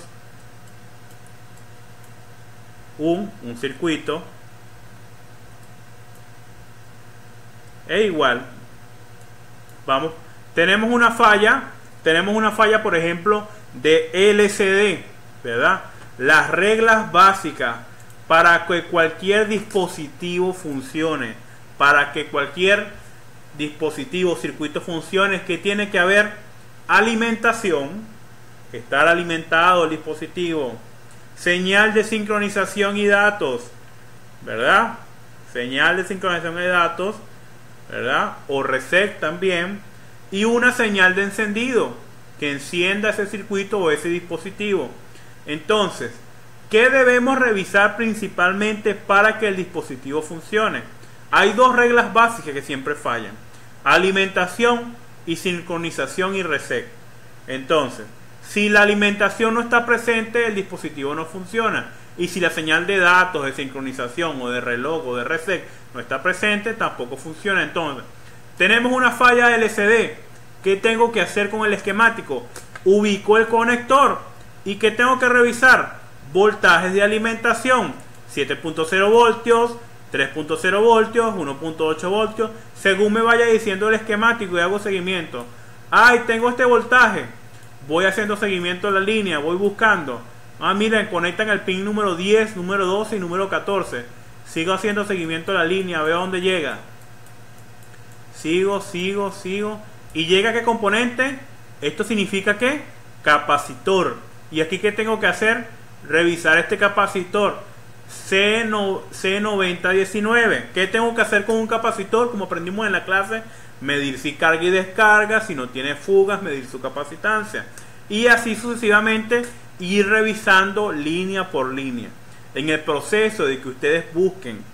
un circuito, e igual vamos, tenemos una falla por ejemplo de LCD, ¿verdad? Las reglas básicas para que cualquier dispositivo funcione, para que cualquier dispositivo, circuito funcione, es que tiene que haber alimentación, estar alimentado el dispositivo, señal de sincronización y datos, ¿verdad? Señal de sincronización de datos, ¿verdad? O reset también, y una señal de encendido que encienda ese circuito o ese dispositivo. Entonces, ¿qué debemos revisar principalmente para que el dispositivo funcione? Hay dos reglas básicas que siempre fallan: alimentación y sincronización y reset. Entonces, si la alimentación no está presente, el dispositivo no funciona. Y si la señal de datos, de sincronización o de reloj o de reset no está presente, tampoco funciona. Entonces, tenemos una falla de LCD. ¿Qué tengo que hacer con el esquemático? Ubico el conector. ¿Y qué tengo que revisar? Voltajes de alimentación: 7.0 voltios, 3.0 voltios, 1.8 voltios. Según me vaya diciendo el esquemático y hago seguimiento. Ay, tengo este voltaje. Voy haciendo seguimiento a la línea, voy buscando. Ah, miren, conectan el pin número 10, número 12 y número 14. Sigo haciendo seguimiento a la línea, veo dónde llega. Sigo. ¿Y llega a qué componente? Esto significa que capacitor. ¿Y aquí qué tengo que hacer? Revisar este capacitor C9019. ¿Qué tengo que hacer con un capacitor? Como aprendimos en la clase, medir si carga y descarga, si no tiene fugas, medir su capacitancia. Y así sucesivamente ir revisando línea por línea. En el proceso de que ustedes busquen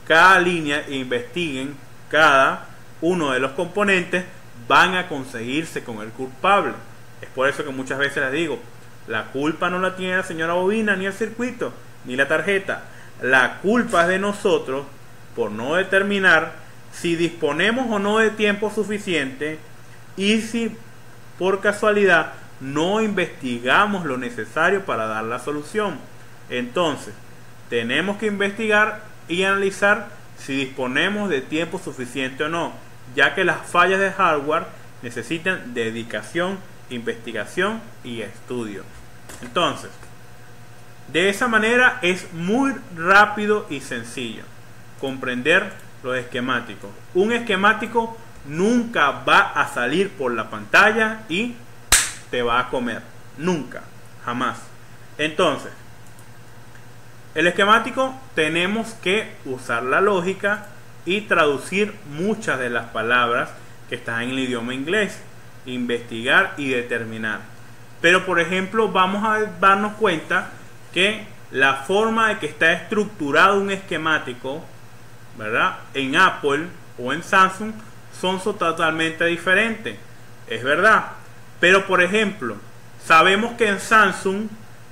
cada línea e investiguen cada uno de los componentes, van a conseguirse con el culpable. Es por eso que muchas veces les digo, la culpa no la tiene la señora bobina, ni el circuito, ni la tarjeta. La culpa es de nosotros por no determinar si disponemos o no de tiempo suficiente y si por casualidad no investigamos lo necesario para dar la solución. Entonces, tenemos que investigar y analizar si disponemos de tiempo suficiente o no, ya que las fallas de hardware necesitan dedicación, investigación y estudio. Entonces, de esa manera es muy rápido y sencillo comprender los esquemáticos. Un esquemático nunca va a salir por la pantalla y te va a comer. Nunca, jamás. Entonces, el esquemático tenemos que usar la lógica y traducir muchas de las palabras que están en el idioma inglés, investigar y determinar. Pero por ejemplo, vamos a darnos cuenta que la forma de que está estructurado un esquemático, ¿verdad?, en Apple o en Samsung son totalmente diferentes. Es verdad. Pero por ejemplo, sabemos que en Samsung,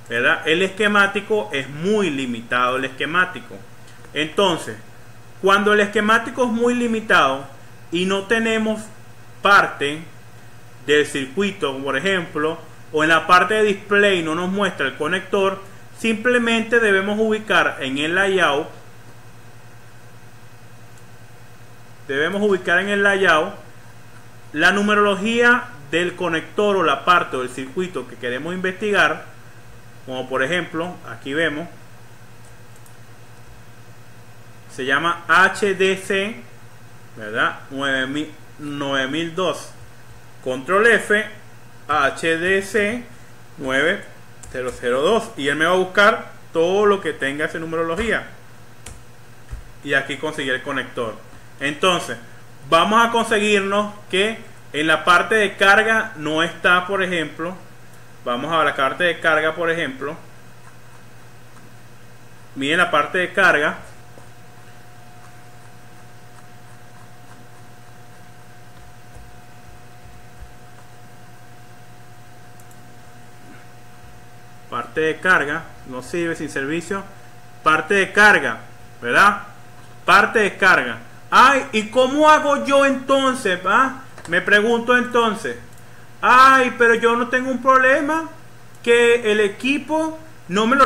¿verdad?, el esquemático es muy limitado, el esquemático. Entonces, cuando el esquemático es muy limitado y no tenemos parte del circuito, por ejemplo, o en la parte de display no nos muestra el conector, simplemente debemos ubicar en el layout, la numerología del conector o la parte del circuito que queremos investigar, como por ejemplo aquí vemos, se llama HDC, ¿verdad? 9002. Control F, HDC 9002, y él me va a buscar todo lo que tenga esa numerología, y aquí conseguir el conector. Entonces vamos a conseguirnos que en la parte de carga no está, por ejemplo, vamos a la parte de carga, por ejemplo, miren la parte de carga, parte de carga, no sirve sin servicio, parte de carga, ¿verdad? Parte de carga. Ay, ¿y cómo hago yo entonces? Me pregunto entonces. Ay, pero yo no tengo un problema, que el equipo no me lo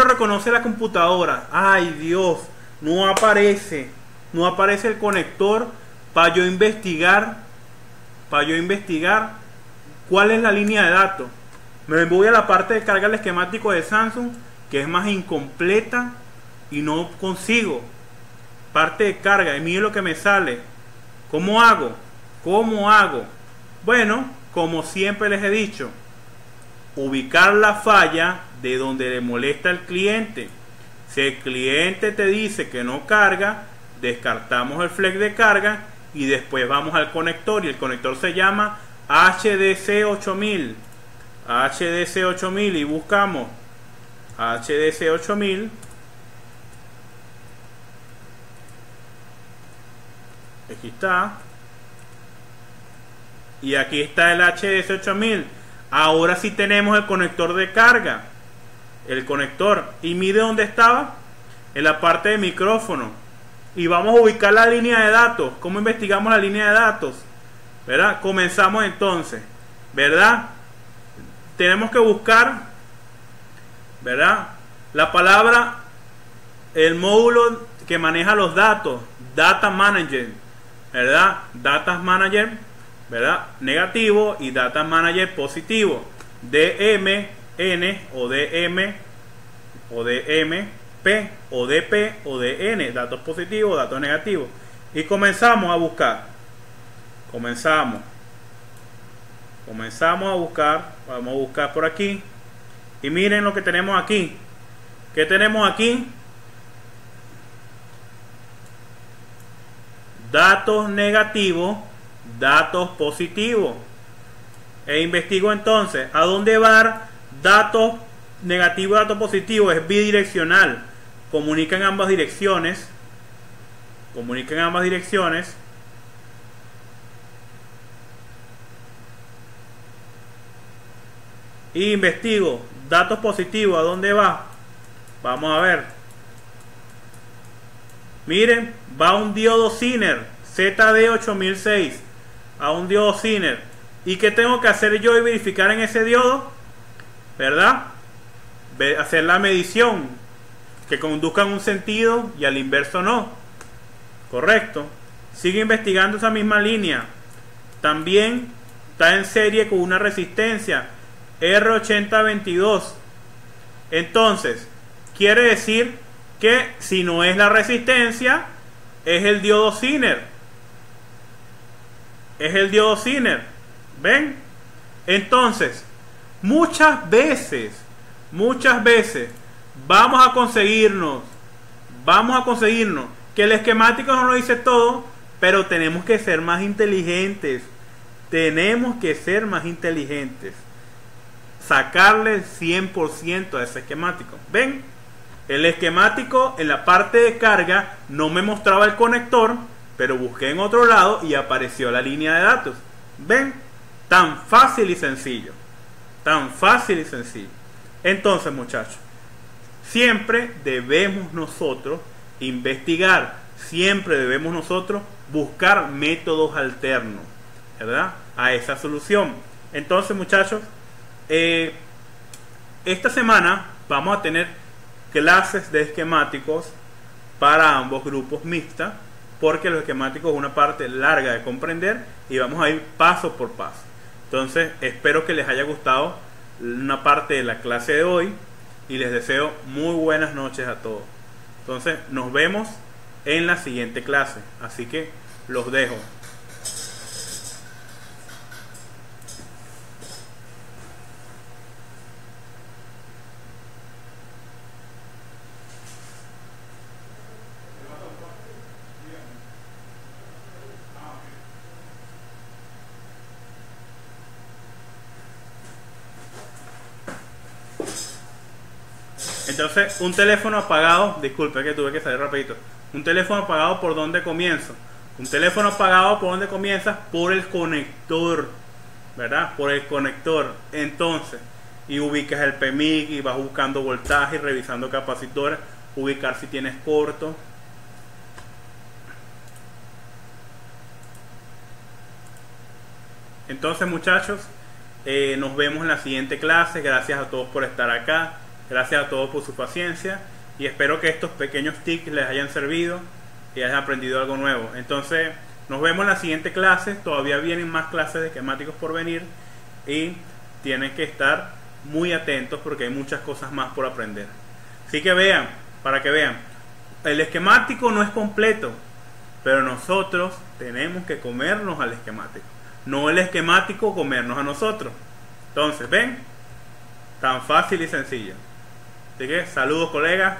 reconoce la computadora. Ay, Dios, no aparece el conector para yo investigar cuál es la línea de datos. Me voy a la parte de carga del esquemático de Samsung, que es más incompleta, y no consigo parte de carga. Y miren lo que me sale. ¿Cómo hago? Bueno, como siempre les he dicho, ubicar la falla de donde le molesta al cliente. Si el cliente te dice que no carga, descartamos el flex de carga y después vamos al conector, y el conector se llama HDC 8000. HDC 8000, y buscamos HDC 8000. Aquí está. Y aquí está el HDC 8000. Ahora sí tenemos el conector de carga. El conector. Y mire dónde estaba. En la parte de micrófono. Y vamos a ubicar la línea de datos. ¿Cómo investigamos la línea de datos? ¿Verdad? Comenzamos entonces. ¿Verdad? Tenemos que buscar, ¿verdad?, la palabra, el módulo que maneja los datos, Data Manager, ¿verdad? Data Manager, ¿verdad?, negativo, y Data Manager positivo, DMN o DM o DMP o DP o DN, datos positivos, datos negativos. Y comenzamos a buscar. Comenzamos a buscar. Vamos a buscar por aquí. Y miren lo que tenemos aquí. ¿Qué tenemos aquí? Datos negativos, datos positivos. E investigo entonces a dónde va datos negativos, datos positivos. Es bidireccional. Comunica en ambas direcciones. Y investigo datos positivos. ¿A dónde va? Vamos a ver. Miren, va a un diodo Zener ZD8006, a un diodo Zener. ¿Y qué tengo que hacer yo y verificar en ese diodo? ¿Verdad? Hacer la medición, que conduzca en un sentido y al inverso no. Correcto. Sigue investigando esa misma línea. También está en serie con una resistencia R8022. Entonces, quiere decir que si no es la resistencia, es el diodo Zener. ¿Ven? Entonces, muchas veces vamos a conseguirnos que el esquemático no lo dice todo, pero tenemos que ser más inteligentes. Sacarle el 100% a ese esquemático. ¿Ven? El esquemático en la parte de carga no me mostraba el conector, pero busqué en otro lado y apareció la línea de datos. ¿Ven? Tan fácil y sencillo. Entonces, muchachos, siempre debemos nosotros investigar, siempre debemos nosotros buscar métodos alternos, ¿verdad? a esa solución. Entonces, muchachos, esta semana vamos a tener clases de esquemáticos para ambos grupos mixtas, porque los esquemáticos es una parte larga de comprender y vamos a ir paso por paso. Entonces, espero que les haya gustado una parte de la clase de hoy y les deseo muy buenas noches a todos. Entonces, nos vemos en la siguiente clase, así que los dejo. Entonces, un teléfono apagado, disculpe que tuve que salir rapidito. Un teléfono apagado, ¿por dónde comienzo? Un teléfono apagado, ¿por dónde comienzas? Por el conector, ¿verdad? Por el conector. Entonces, y ubicas el PMIC y vas buscando voltaje, revisando capacitores, ubicar si tienes corto. Entonces, muchachos, nos vemos en la siguiente clase. Gracias a todos por estar acá. Gracias a todos por su paciencia y espero que estos pequeños tips les hayan servido y hayan aprendido algo nuevo. Entonces, nos vemos en la siguiente clase. Todavía vienen más clases de esquemáticos por venir y tienen que estar muy atentos porque hay muchas cosas más por aprender. Así que vean, para que vean, el esquemático no es completo, pero nosotros tenemos que comernos al esquemático, no el esquemático comernos a nosotros. Entonces, ven, tan fácil y sencillo. Así que saludos, colegas,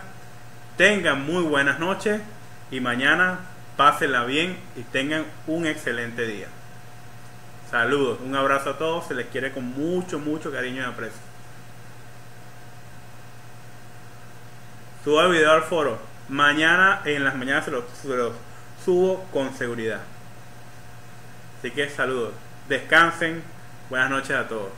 tengan muy buenas noches y mañana pásenla bien y tengan un excelente día. Saludos, un abrazo a todos, se les quiere con mucho, mucho cariño y aprecio. Subo el video al foro, mañana en las mañanas se los subo con seguridad. Así que saludos, descansen, buenas noches a todos.